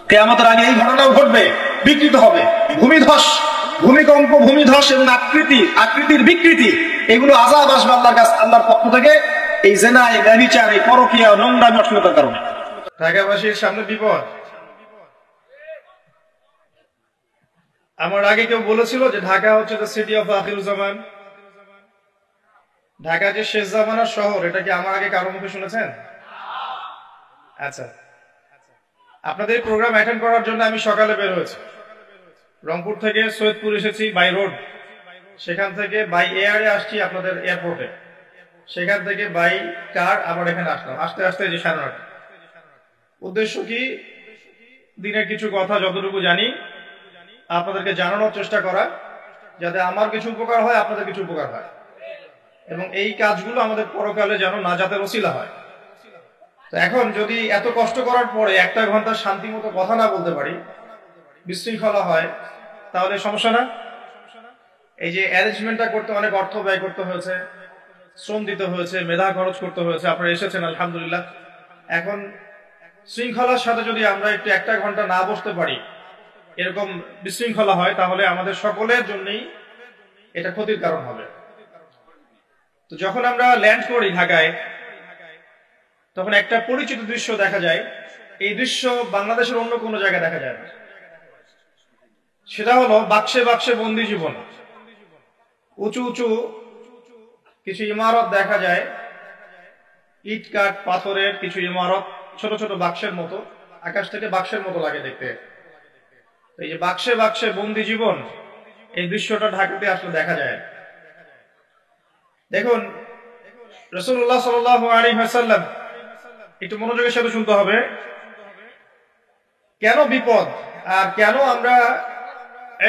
কিয়ামতের আগে এই ঘটনাও ঘটবে, বিকৃত হবে। ভূমিধস, ভূমিকম্প, ভূমিধস এবং আকৃতির বিকৃতি, এগুলো আযাব আসবে আল্লাহর পক্ষ থেকে, এই জিনা, এই ব্যভিচার, এই পরকীয়া, নোংরামি, অশ্লীলতার কারণে। ঢাকাবাসীর সামনে বিপদ। আমার আগে কেউ বলেছিল যে ঢাকা হচ্ছে the city of Akhiruzzaman, Dhaka যে শেষ জামানার শহর, এটা কি আমার আগে কারো মুখে শুনেছেন? আচ্ছা, আপনাদের প্রোগ্রাম অ্যাটেন্ড করার জন্য আমি সকালে বের হয়েছি। রংপুর থেকে সৈয়দপুর এসেছি বাই রোড, সেখান থেকে বাই এয়ারে আসছি আপনাদের এয়ারপোর্টে, সেখান থেকে বাই কার আবার এখানে আসলাম, আস্তে আস্তে যে 9:30। উদ্দেশ্য কি? দিনের কিছু কথা যতটুকু জানি আপনাদেরকে জানানোর চেষ্টা করা, যাতে আমার কিছু উপকার হয়, আপনাদের কিছু উপকার হয়, এবং এই কাজগুলো আমাদের পরকালে যেন নাজাতের ওসিলা হয়। তো এখন যদি এত কষ্ট করার পরে 1 ঘন্টা শান্তি মতো কথা না বলতে পারি, বিশৃঙ্খলা হয়, তাহলে সমস্যা না? এই যে অ্যারেঞ্জমেন্টটা করতে অনেক অর্থ ব্যয় করতে হয়েছে, শ্রম দিতে হয়েছে, মেধা খরচ করতে হয়েছে, আপনারা এসেছেন আলহামদুলিল্লাহ। এখন শৃঙ্খলার সাথে যদি আমরা একটু 1 ঘন্টা না বসতে পারি, এরকম বিশৃঙ্খলা হয়, তাহলে আমাদের সকলের জন্যই এটা ক্ষতির কারণ হবে। তো যখন আমরা ল্যান্ড করি ঢাকায়, তখন একটা পরিচিত দৃশ্য দেখা যায়। এই দৃশ্য বাংলাদেশের অন্য কোনো জায়গায় দেখা যায় না। সেটা হলো বাক্সে বাক্সে বন্দি জীবন। উঁচু উঁচু কিছু ইমারত দেখা যায়, ইট কাঠ পাথরের কিছু ইমারত, ছোট ছোট বাক্সের মতো, আকাশ থেকে বাক্সের মতো লাগে দেখতে। এই যে বাক্সে বাক্সে বন্দি জীবন, এই দৃশ্যটা ঢাকাতে আসলে দেখা যায়। দেখুন, রাসূলুল্লাহ সাল্লাল্লাহু আলাইহি ওয়াসাল্লাম, একটু মনোযোগের সাথে শুনতে হবে, কেন বিপদ আর কেন আমরা,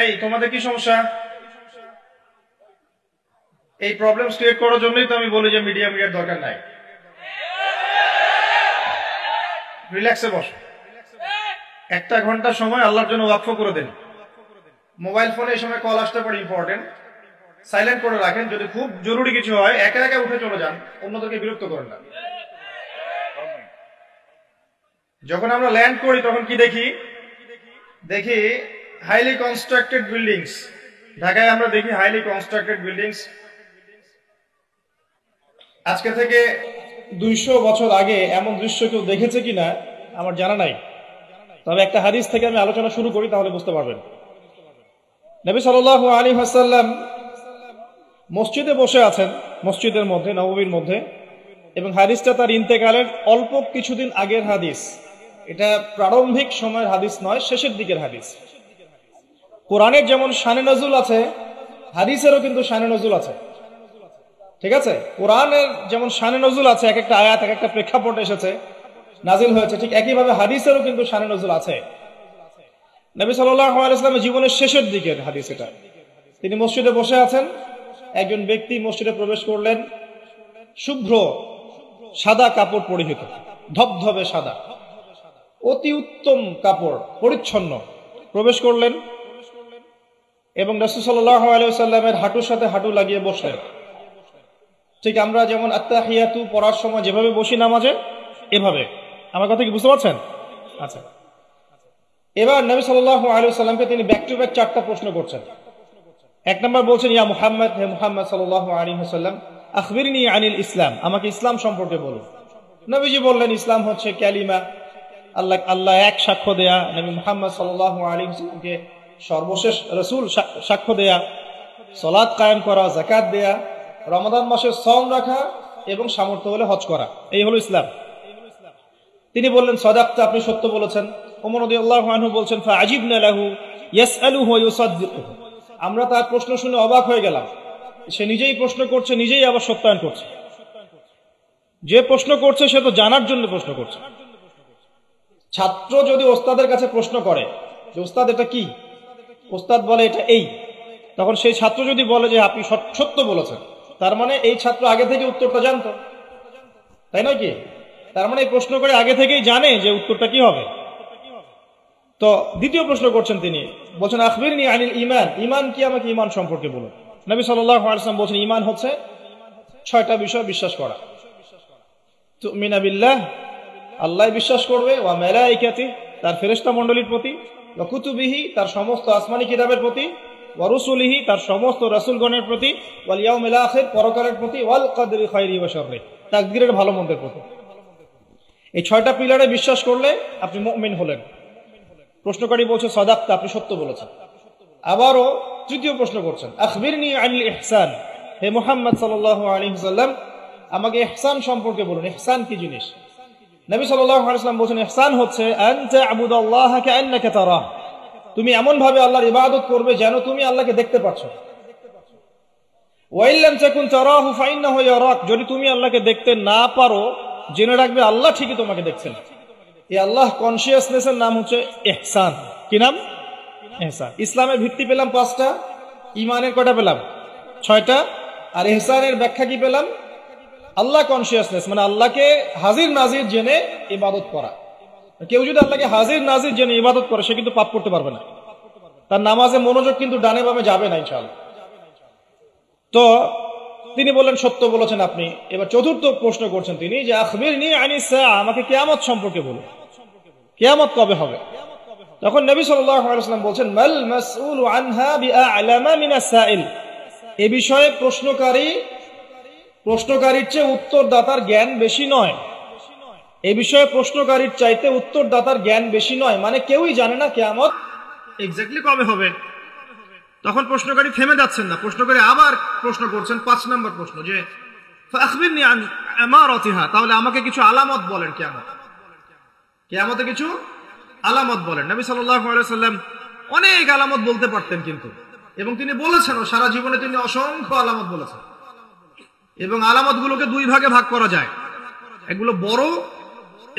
এই তোমাদের কি সমস্যা, এই প্রবলেম ক্রিয়েট করার জন্যই তো আমি বলি যে মিডিয়ার দরকার নাই। রিল্যাক্সে বসো, 1 ঘন্টা সময় আল্লাহর জন্য ওয়াকফ করে দেন। মোবাইল ফোনে এই সময় কল আসতে পারে, ইম্পর্টেন্ট, সাইলেন্ট করে রাখেন। যদি খুব জরুরি কিছু হয় একা একা উঠে চলে যান, অন্যদেরকে বিরক্ত করেন না। যখন আমরা ল্যান্ড করি তখন কি দেখি হাইলি কনস্ট্রাক্টেড বিল্ডিংস। ঢাকায় আমরা দেখি হাইলি কনস্ট্রাক্টেড বিল্ডিংস। আজকে থেকে 200 বছর আগে এমন দৃশ্য কেউ দেখেছে কিনা আমার জানা নাই, তবে একটা হাদিস থেকে আমি আলোচনা শুরু করি, তাহলে বুঝতে পারবেন। নবী সাল্লাল্লাহু আলাইহি ওয়াসাল্লাম মসজিদে বসে আছেন, মসজিদের মধ্যে, নববীর মধ্যে, এবং হাদিসটা তার ইন্তেকালের অল্প কিছুদিন আগের হাদিস। এটা প্রারম্ভিক সময়ের হাদিস নয়, শেষের দিকের হাদিস। কোরআনের যেমন শানে নজুল আছে, হাদিসেরও কিন্তু শানে নজুল আছে, ঠিক আছে? কোরআনের যেমন শানে নজুল আছে, এক একটা আয়াত এক একটা প্রেক্ষাপট এসেছে, নাজিল হয়েছে, ঠিক একইভাবে হাদিসেরও কিন্তু শানে নজুল আছে। নবী সাল্লাল্লাহু আলাইহি ওয়াসাল্লামের জীবনের শেষের দিকের হাদিস এটা। তিনি মসজিদে বসে আছেন, একজন ব্যক্তি মসজিদে প্রবেশ করলেন, শুভ্র সাদা কাপড় পরিহিত, ধবধবে সাদা, অতি উত্তম কাপড়, পরিচ্ছন্ন, প্রবেশ করলেন এবং রাসূল সাল্লাল্লাহু আলাইহি ওয়াসাল্লামের হাঁটুর সাথে হাঁটু লাগিয়ে বসলেন। ঠিক আমরা যেমন আত্তাহিয়াতু পড়ার সময় যেভাবে বসি নামাজে, এভাবে। আমার কথা কি বুঝতে পারছেন? আচ্ছা, এবার নবী সাল্লাল্লাহু আলাইহি ওয়াসাল্লামকে তিনি ব্যাক টু ব্যাক 4টা প্রশ্ন করছেন। 1 নম্বর বলছেন, ইয়া মুহাম্মদ, হে মুহাম্মদ সাল্লাল্লাহু আলাইহি ওয়াসাল্লাম, আখবিরনি আনিল ইসলাম, আমাকে ইসলাম সম্পর্কে বলুন। নবীজি বললেন, ইসলাম হচ্ছে কালিমা, আল্লাহ এক সাক্ষ্য দেয়া, নবী মুহাম্মদ সাল্লাল্লাহু আলাইহি ওয়াসাল্লামকে সর্বশেষ রাসূল সাক্ষ্য দেয়া, সালাত কায়েম করা, যাকাত দেয়া, রমাদান মাসে সওম রাখা এবং সামর্থ্য হলে হজ করা, এই হলো ইসলাম। তিনি বললেন, সাদাকতা, আপনি সত্য বলেছেন। ওমর রাদিয়াল্লাহু আনহু বলছেন, ফাআজিবনা লাহু ইয়াসআলুহু ওয়া ইউসাদ্দিকুহু, আমরা তার প্রশ্ন শুনে অবাক হয়ে গেলাম। সে নিজেই প্রশ্ন করছে, নিজেই আবার সত্যায়ন করছে। যে প্রশ্ন করছে সে তো জানার জন্য প্রশ্ন করছে। ছাত্র যদি ওস্তাদের কাছে প্রশ্ন করে যে ওস্তাদ এটা কি, ওস্তাদ বলে এটা এই, তখন সেই ছাত্র যদি বলে যে আপনি সত্য বলেছেন, তার মানে এই ছাত্র আগে থেকে উত্তরটা জানতো, তাই নয় কি? তার মানে এই প্রশ্ন করে আগে থেকেই জানে যে উত্তরটা কি হবে। তো দ্বিতীয় প্রশ্ন করছেন তিনি, বলছেন, আখবিরনি আনিল ঈমান, ঈমান কি, আমাকে ঈমান সম্পর্কে বলুন। নবী সাল্লাল্লাহু আলাইহি ওয়াসাল্লাম বলছেন, ঈমান হচ্ছে 6টা বিষয় বিশ্বাস করা। তুমিনা বিল্লাহ, আল্লাহ বিশ্বাস করবে, ওয়া মালাইকাতি, তার ফেরেশতা মণ্ডলীর প্রতি, ওয়া কুতুবিহি তার সমস্ত আসমানি কিতাবের প্রতি, ওয়া রুসুলিহি তার সমস্ত রাসূলগণের প্রতি, ওয়াল ইয়াউমিল আখির পরকালের প্রতি, ওয়াল কদরি খায়রি ওয়া শাররি তাকদীরের ভালো মন্দের প্রতি। এই 6টা পিলারে বিশ্বাস করলে আপনি মুমিন হলেন। প্রশ্নকারী বলছে সাদাক্তা, আপনি সত্য বলেছেন। আবারও তৃতীয় প্রশ্ন করছেন, আখবিরনি আনিল ইহসান, হে মুহাম্মদ সাল্লাল্লাহু আলাইহি ওয়াসাল্লাম আমাকে ইহসান সম্পর্কে বলুন, ইহসান কি জিনিস? নবী সাল্লাল্লাহু আলাইহি ওয়াসাল্লাম বলেছেন ইহসান হচ্ছে আন তা'বুদাল্লাহা কাআন্নাকা তারাহ, তুমি এমন ভাবে আল্লাহর ইবাদত করবে যেন তুমি আল্লাহকে দেখতে পাচ্ছ। ওয়া ইল্লাম তাকুন তারাহু ফাইন্নাহু ইয়ারাক, যদি তুমি আল্লাহকে দেখতে না পারো জেনে রাখবে আল্লাহ ঠিকই তোমাকে দেখছেন। এই আল্লাহ কনসিয়াসনেসের নাম হচ্ছে ইহসান। কি নাম? ইহসান। ইসলামের ভিত্তি পেলাম 5টা, ঈমানের কয়টা পেলাম? 6টা। আর ইহসানের ব্যাখ্যা কি পেলাম? আল্লাহ কনসিয়াসনেস, মানে আল্লাহকে হাজির নাজির জেনে ইবাদত করা। কেউ যদি আল্লাহকে হাজির নাজির জেনে ইবাদত করে সে কিন্তু পাপ করতে পারবে না, তার নামাজে মনোযোগ কিন্তু ডানে বামে যাবে না ইনশাআল্লাহ। তো তিনি বললেন সত্য বলেছেন আপনি। এবার চতুর্থ প্রশ্ন করছেন তিনি যে আখবিরনি আনিস সাআ, আমাকে কিয়ামত সম্পর্কে বলুন, কিয়ামত কবে হবে? তখন নবী সাল্লাল্লাহু আলাইহি ওয়াসাল্লাম বলেন মাল মাসউলু আনহা বিআ'লামা মিনাস সাইল, এই বিষয়ে প্রশ্নকারীর চেয়ে উত্তরদাতার জ্ঞান বেশি নয়। এই বিষয়ে প্রশ্নকারীর চাইতে উত্তরদাতার জ্ঞান বেশি নয়, মানে কেউই জানে না কিয়ামত এক্স্যাক্টলি কবে হবে। তখন প্রশ্নকারী থেমে যাচ্ছেন না, প্রশ্নকারী আবার প্রশ্ন করছেন 5 নম্বর প্রশ্ন যে ফাখবিরনি আন আমারাতিহা, তাহলে আমাকে কিছু আলামত বলেন কিয়ামতে কিছু আলামত বলেন। নবী সাল্লাল্লাহু আলাইহি ওয়াসাল্লাম অনেক আলামত বলতে পারতেন কিন্তু, এবং তিনি বলেছেন সারা জীবনে তিনি অসংখ্য আলামত বলেছেন। এবং আলামতগুলোকে 2 ভাগে ভাগ করা যায়, এগুলো বড়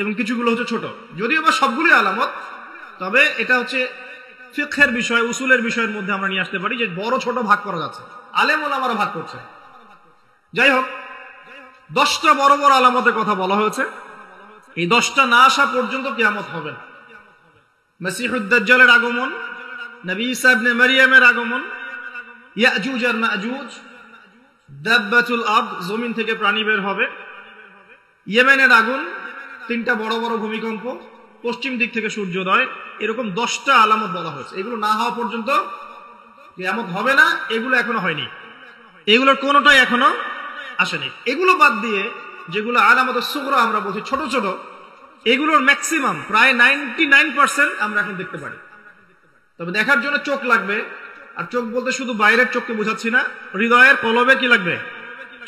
এবং কিছুগুলো হচ্ছে ছোট। যদিও বা সবগুলোই আলামত, তবে এটা হচ্ছে ফিকহের বিষয়, উসুলের বিষয়ের মধ্যে আমরা নিয়ে আসতে পারি যে বড় ছোট ভাগ করা যাচ্ছে, আলেম ওলামারা ভাগ করছে। যাই হোক, 10টা বড় বড় আলামতের কথা বলা হয়েছে। এই 10টা না আসা পর্যন্ত কিয়ামত হবে না। মসিহুদ দাজ্জালের আগমন, নবী ঈসা ইবনে মারইয়ামের আগমন, ইয়াজুজ আর মাজুজ, দাব্বাতুল আরদ জমিন থেকে প্রাণী বের হবে, ইয়েমেনের আগুন, 3টা বড় বড় ভূমিকম্প, পশ্চিম দিক থেকে সূর্যোদয়, এরকম 10টা আলামত বলা হয়েছে। এগুলো না হওয়া পর্যন্ত কিয়ামত হবে না। এগুলো এখনো হয়নি, এগুলোর কোনোটাই এখনো আসেনি। এগুলো বাদ দিয়ে যেগুলো আলামত সুগরা আমরা বলছি, ছোট ছোট, এগুলোর ম্যাক্সিমাম প্রায় 99% আমরা এখন দেখতে পারি। তবে দেখার জন্য চোখ লাগবে, আর চোখ বলতে শুধু বাইরের চোখকে বোঝাচ্ছি না, হৃদয়ের কলবে কি লাগবে?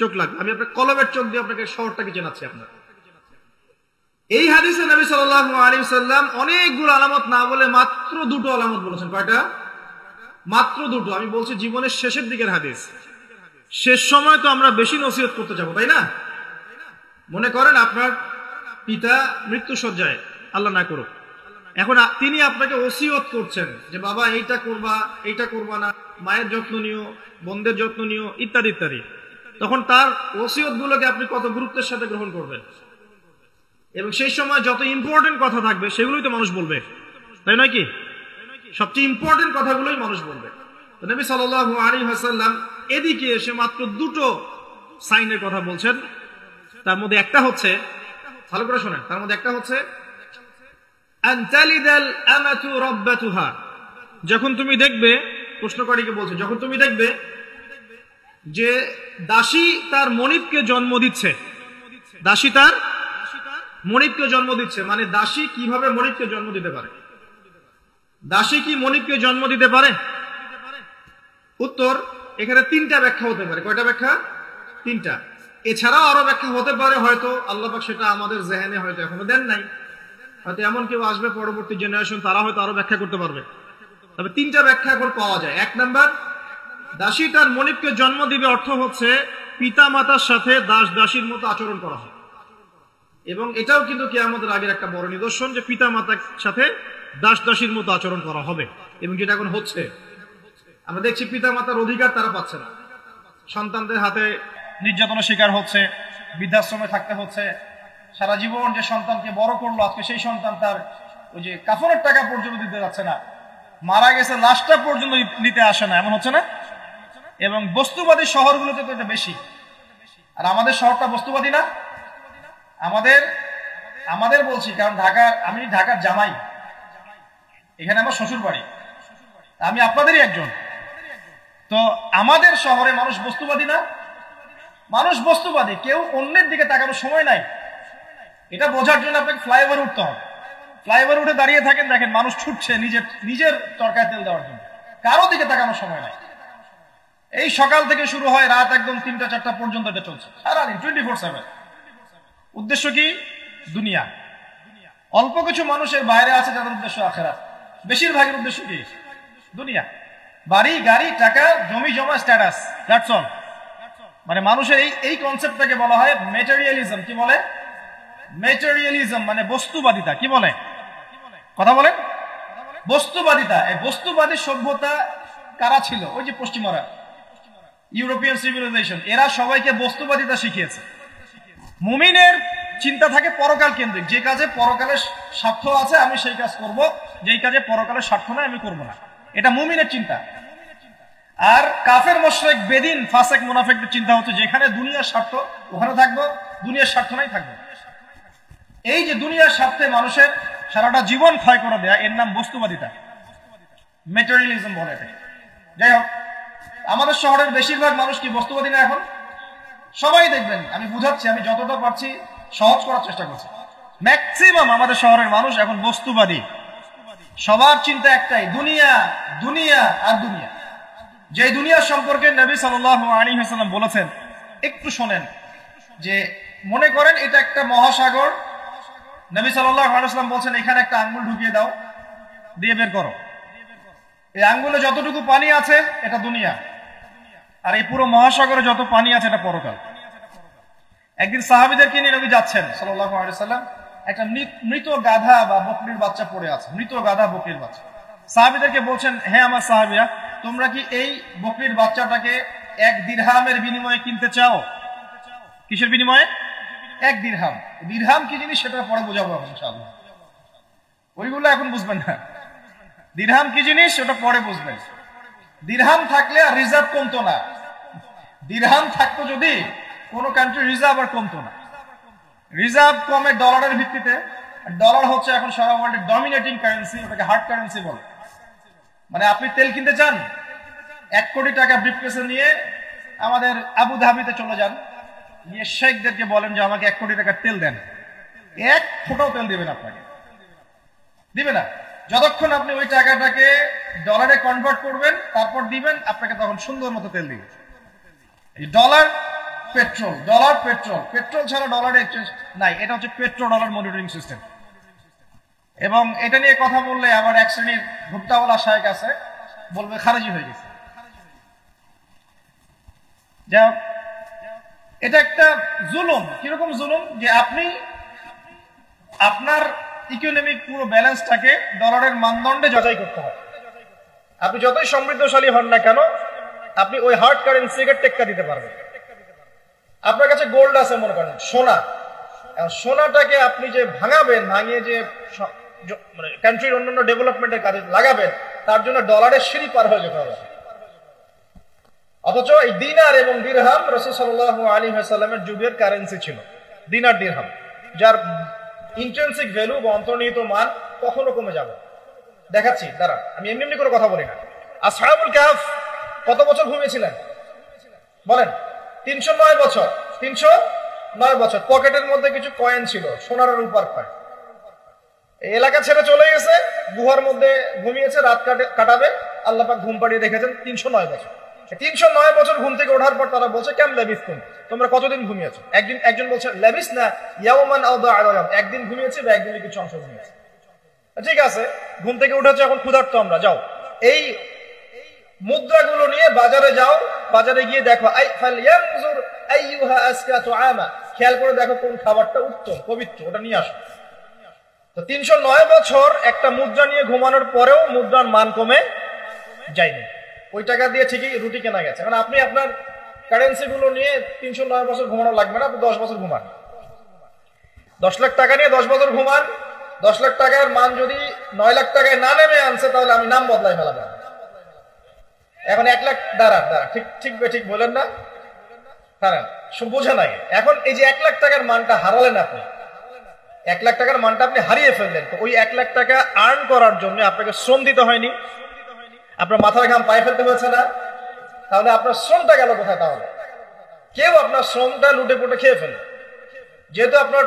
চোখ লাগবে। আমি আপনার কলবের চোখ দিয়ে আপনাকে শহরটাকে চেনাচ্ছি। আপনার এই হাদিসে নবী সাল্লাল্লাহু আলাইহি ওয়াসাল্লাম অনেকগুলো আলামত না বলে মাত্র 2টো আলামত বলেছেন। কয়টা? মাত্র 2টো। আমি বলছি জীবনের শেষের দিকের হাদিস, শেষ সময় তো আমরা বেশি নসিহত করতে যাবো, তাই না? মনে করেন আপনার পিতা মৃত্যুশয্যায়, আল্লাহ না করুক, এখন তিনি আপনাকে ওসিয়ত করছেন যে বাবা এইটা করবা, এইটা করবা না, মায়ের যত্ন নিও, বোনদের যত্ন নিও, ইত্যাদি ইত্যাদি। তখন তার ওসিয়ত গুলোকে আপনি কত গুরুত্বের সাথে গ্রহণ করবেন, এবং সেই সময় যত ইম্পর্টেন্ট কথা থাকবে সেগুলোই তো মানুষ বলবে, তাই নয় কি? সবচেয়ে ইম্পর্টেন্ট কথাগুলোই মানুষ বলবে। নবী সাল্লাল্লাহু আলাইহি ওয়াসাল্লাম এদিকে এসে মাত্র 2টো সাইনের কথা বলছেন। তার মধ্যে একটা হচ্ছে, ভালো করে শোনেন, তার মধ্যে একটা হচ্ছে আনতালিদাল আমাতু রাব্বাতুহা, যখন তুমি দেখবে, প্রশ্নকারীকে বলছে, যখন তুমি দেখবে যে দাসী তার মনিবকে জন্ম দিচ্ছে, দাসী তার মনিবকে জন্ম দিচ্ছে, মানে দাসী কিভাবে মনিবকে জন্ম দিতে পারে? দাসী কি মনিবকে জন্ম দিতে পারে? উত্তর, এখানে 3টা ব্যাখ্যা হতে পারে। কয়টা ব্যাখ্যা? 3টা। এছাড়াও আরো ব্যাখ্যা হতে পারে, হয়তো আল্লাহ পাক সেটা আমাদের জেহেনে হয়তো এখনো দেন নাই, হয়তো এমন কেউ আসবে পরবর্তী জেনারেশন, তারা হয়তো আরো ব্যাখ্যা করতে পারবে। তবে 3টা ব্যাখ্যা এখন পাওয়া যায়। 1 নাম্বার, দাসী তার মনিবকে জন্ম দিবে অর্থ হচ্ছে পিতা মাতার সাথে দাস দাসীর মতো আচরণ করা হয়, এবং এটাও কিন্তু কিয়ামতের আগের একটা বড় নিদর্শন যে পিতা মাতার সাথে দাস দাসীর মতো আচরণ করা হবে, এবং যেটা এখন হচ্ছে। আমরা দেখছি পিতা মাতার অধিকার তারা পাচ্ছে না, সন্তানদের হাতে নির্যাতনের শিকার হচ্ছে, বৃদ্ধাশ্রমে থাকতে হচ্ছে। সারা জীবন যে সন্তানকে বড় করলো, আজকে সেই সন্তান তার ওই যে কাফনের টাকা পর্যন্ত দিতে যাচ্ছে না, মারা গেছে লাশটা পর্যন্ত নিতে আসে না, এমন হচ্ছে না? এবং বস্তুবাদী শহরগুলোতে তো এটা বেশি। আর আমাদের শহরটা বস্তুবাদী না। আমাদের বলছি, কারণ আমি ঢাকার জামাই, এখানে আমার শ্বশুর বাড়ি, আমি আপনাদেরই একজন। তো আমাদের শহরে মানুষ বস্তুবাদী না? মানুষ বস্তুবাদী, কেউ অন্যের দিকে তাকানোর সময় নাই। এটা বোঝার জন্য আপনাকে ফ্লাইওভার উঠতে হবে। ফ্লাইওভার উঠে দাঁড়িয়ে থাকেন, দেখেন মানুষ ছুটছে নিজের তরকায় তেল দেওয়ার জন্য, কারো দিকে তাকানোর সময় নাই। এই সকাল থেকে শুরু হয়, রাত একদম 3টা-4টা পর্যন্ত এটা চলছে, সারাদিন 24/7। উদ্দেশ্য কি? দুনিয়া। অল্প কিছু মানুষের বাইরে আছে যাদের উদ্দেশ্য আখিরাত, বেশিরভাগের উদ্দেশ্য কি? দুনিয়া, বাড়ি গাড়ি, টাকা, জমি জমা, স্ট্যাটাস, দ্যাটস অল। মানে মানুষের এই কনসেপ্টটাকে বলা হয় ম্যাটেরিয়ালিজম। কি বলে? ম্যাটেরিয়ালিজম মানে বস্তুবাদিতা। কি বলে? কথা বলেন। বস্তুবাদিতা। এই বস্তুবাদী সভ্যতা কারা ছিল? ওই যে পশ্চিমারা, ইউরোপিয়ান সিভিলাইজেশন, এরা সবাইকে বস্তুবাদিতা শিখিয়েছে। মুমিনের চিন্তা থাকে পরকাল কেন্দ্রিক, যে কাজে পরকালের স্বার্থ আছে আমি সেই কাজ করব, যেই কাজে পরকালের স্বার্থ নাই আমি করব না। এটা মুমিনের চিন্তা। আর কাফের মুশরিক বেদিন ফাসেক মুনাফিকদের চিন্তা হচ্ছে যেখানে দুনিয়ার স্বার্থ ওখানে থাকবো, দুনিয়ার স্বার্থ নাই থাকবো। এই যে দুনিয়ার স্বার্থে মানুষের সারাটা জীবন ক্ষয় করে দেয়া, এর নাম বস্তুবাদিতা, ম্যাটেরিয়ালিজম বলে এটাকে। যাই হোক, আমাদের শহরের বেশিরভাগ মানুষ কি বস্তুবাদী না? এখন সবাই দেখবেন, আমি বুঝাচ্ছি, আমি যতটা পারছি সহজ করার চেষ্টা করছি। ম্যাক্সিমাম আমাদের শহরের মানুষ এখন বস্তুবাদী। সবার চিন্তা একটাই, দুনিয়া, দুনিয়া আর দুনিয়া। যে দুনিয়া সম্পর্কে নবী সাল্লাল্লাহু আলাইহি ওয়াসাল্লাম বলেছেন, একটু শোনেন। যে মনে করেন এটা একটা মহাসাগর, নবী সাল্লাল্লাহু আলাইহি ওয়াসাল্লাম বলছেন এখানে একটা আঙ্গুল ঢুকিয়ে দাও, দিয়ে বের করো। এই আঙ্গুলে যতটুকু পানি আছে এটা দুনিয়া, আর এই পুরো মহাসাগরে যত পানি আছে এটা পরকাল। একদিন সাহাবীদেরকে নিয়ে নবী যাচ্ছেন সাল্লাল্লাহু আলাইহি ওয়াসাল্লাম, একটা মৃত গাধা বা বকরির বাচ্চা পড়ে আছে, মৃত গাধা বকরির বাচ্চা। সাহাবীদেরকে বলছেন, হে আমার সাহাবীরা, তোমরা কি এই বকরির বাচ্চাটাকে 1 দিরহামের বিনিময়ে কিনতে চাও? কিসের বিনিময়ে? 1 দিরহাম। দিরহাম কি জিনিস সেটা পরে বোঝাবো ইনশাআল্লাহ, ওইগুলো এখন বুঝবেন না। দিরহাম কি জিনিস ওটা পরে বুঝবেন। দিরহাম থাকলে আর রিজার্ভ কমতো না। দিরহাম থাকতো যদি কোন কান্ট্রি, রিজার্ভ আর কমতো না। রিজার্ভ কমে ডলারের ভিত্তিতে। ডলার হচ্ছে এখন সারা ওয়ার্ল্ডের ডমিনেটিং কারেন্সি, ওটাকে হার্ড কারেন্সি বলে। মানে আপনি তেল কিনতে চান, 1 কোটি টাকা ব্রিফকেসে নিয়ে আমাদের আবু ধাবিতে চলে যান, গিয়ে শেখদেরকে বলেন যে আমাকে 1 কোটি টাকার তেল দেন। 1 ফোঁটাও তেল দিবেন আপনাকে, দিবে না। যতক্ষণ আপনি ওই টাকাটাকে ডলারে কনভার্ট করবেন, তারপর দিবেন, আপনাকে তখন সুন্দর মতো তেল দিবে। এই dollar petrol, dollar petrol, petrol ছাড়া ডলার এক্সচেঞ্জ নাই। এটা হচ্ছে পেট্রো ডলার মনিটরিং সিস্টেম। এবং এটা নিয়ে কথা বললে আবার এক শ্রেণীর ভুট্টাওয়ালা শায়েখ আছে, বলবে খারেজি হয়ে গেছে। যা এটা একটা জুলুম। কিরকম জুলুম? যে আপনি আপনার ইকোনমিক পুরো ব্যালেন্সটাকে ডলারের মানদণ্ডে যাচাই করতে হবে। আপনি যতই সমৃদ্ধশালী হন না কেন, আপনি ওই হার্ড কারেন্সিকে টেক্কা দিতে পারবেন। আপনার কাছে গোল্ড আছে, মনে করেন সোনা, সোনাটাকে আপনি যে ভাঙাবেন, ভাঙিয়ে যে মানে কান্ট্রির অন্যান্য ডেভেলপমেন্টের কাজে লাগাবেন, তার জন্য ডলারের সিঁড়ি পার হয়ে যেতে হবে। অথচ এই দিনার এবং দিরহাম রাসূল সাল্লাল্লাহু আলাইহি ওয়াসাল্লামের যুগের কারেন্সি ছিল, দিনার দিরহাম, যার ইন্ট্রিনসিক ভ্যালু বা অন্তর্নিহিত মান কখনো কমে যাবে। দেখাচ্ছি, দাঁড়ান, আমি এমনি এমনি করে কথা বলি না। আসহাবুল কাহফ কত বছর ঘুমিয়েছিলেন বলেন? 309 বছর। 309 বছর। পকেটের মধ্যে কিছু কয়েন ছিল, সোনার রূপার কয়েন। এই এলাকা ছেড়ে চলে গেছে, গুহার মধ্যে ঘুমিয়েছে, রাত কাটাবে। আল্লাহ পাক ঘুম পাড়িয়ে রেখেছেন 309 বছর। 309 বছর ঘুম থেকে ওঠার পর তারা বলছে, কেম লাবিসতুম, তোমরা কতদিন ঘুমিয়েছো? একজন বলছে লাবিস না ইয়াওমান আও বা'দা ইয়াওম, একদিন ঘুমিয়েছে বা একদিনের কিছু অংশ ঘুমিয়েছে। ঠিক আছে, ঘুম থেকে উঠেছে, এখন ক্ষুধার্ত আমরা, যাও এই মুদ্রাগুলো নিয়ে বাজারে যাও, বাজারে গিয়ে দেখো, আই ফালয়ানজুর আইয়ুহা আসকা তুআমা, খেয়াল করে দেখো কোন খাবারটা উত্তম পবিত্র, ওটা নিয়ে আসো। তো 309 বছর একটা মুদ্রা নিয়ে ঘুমানোর পরেও মুদ্রার মান কমে যায়নি। ওই টাকা দিয়ে ঠিকই রুটি কেনা গেছে। কারণ আপনি আপনার কারেন্সি গুলো নিয়ে 309 বছর ঘুমানো লাগবে না, আপনি 10 বছর ঘুমান। 10 লাখ টাকা নিয়ে 10 বছর ঘুমান। 10 লাখ টাকার মান যদি 9 লাখ টাকায় না নেমে আনছে, তাহলে আমি নাম বদলাই ফেলাবো। এখন 1 লাখ, দাঁড়ান, ঠিক বলেন না, দাঁড়ান, বোঝা নাই। এখন এই যে 1 লাখ টাকার মানটা হারালেন আপনি, 1 লাখ টাকার মানটা আপনি হারিয়ে ফেললেন, তো ওই 1 লাখ টাকা আর্ন করার জন্য আপনাকে শ্রম দিতে হয়নি, আপনার মাথার ঘাম পায়ে ফেলতে হয়েছে না, তাহলে আপনার শ্রমটা গেল কোথায়? তাহলে কেউ আপনার শ্রমটা লুটে পুটে খেয়ে ফেলল। যেহেতু আপনার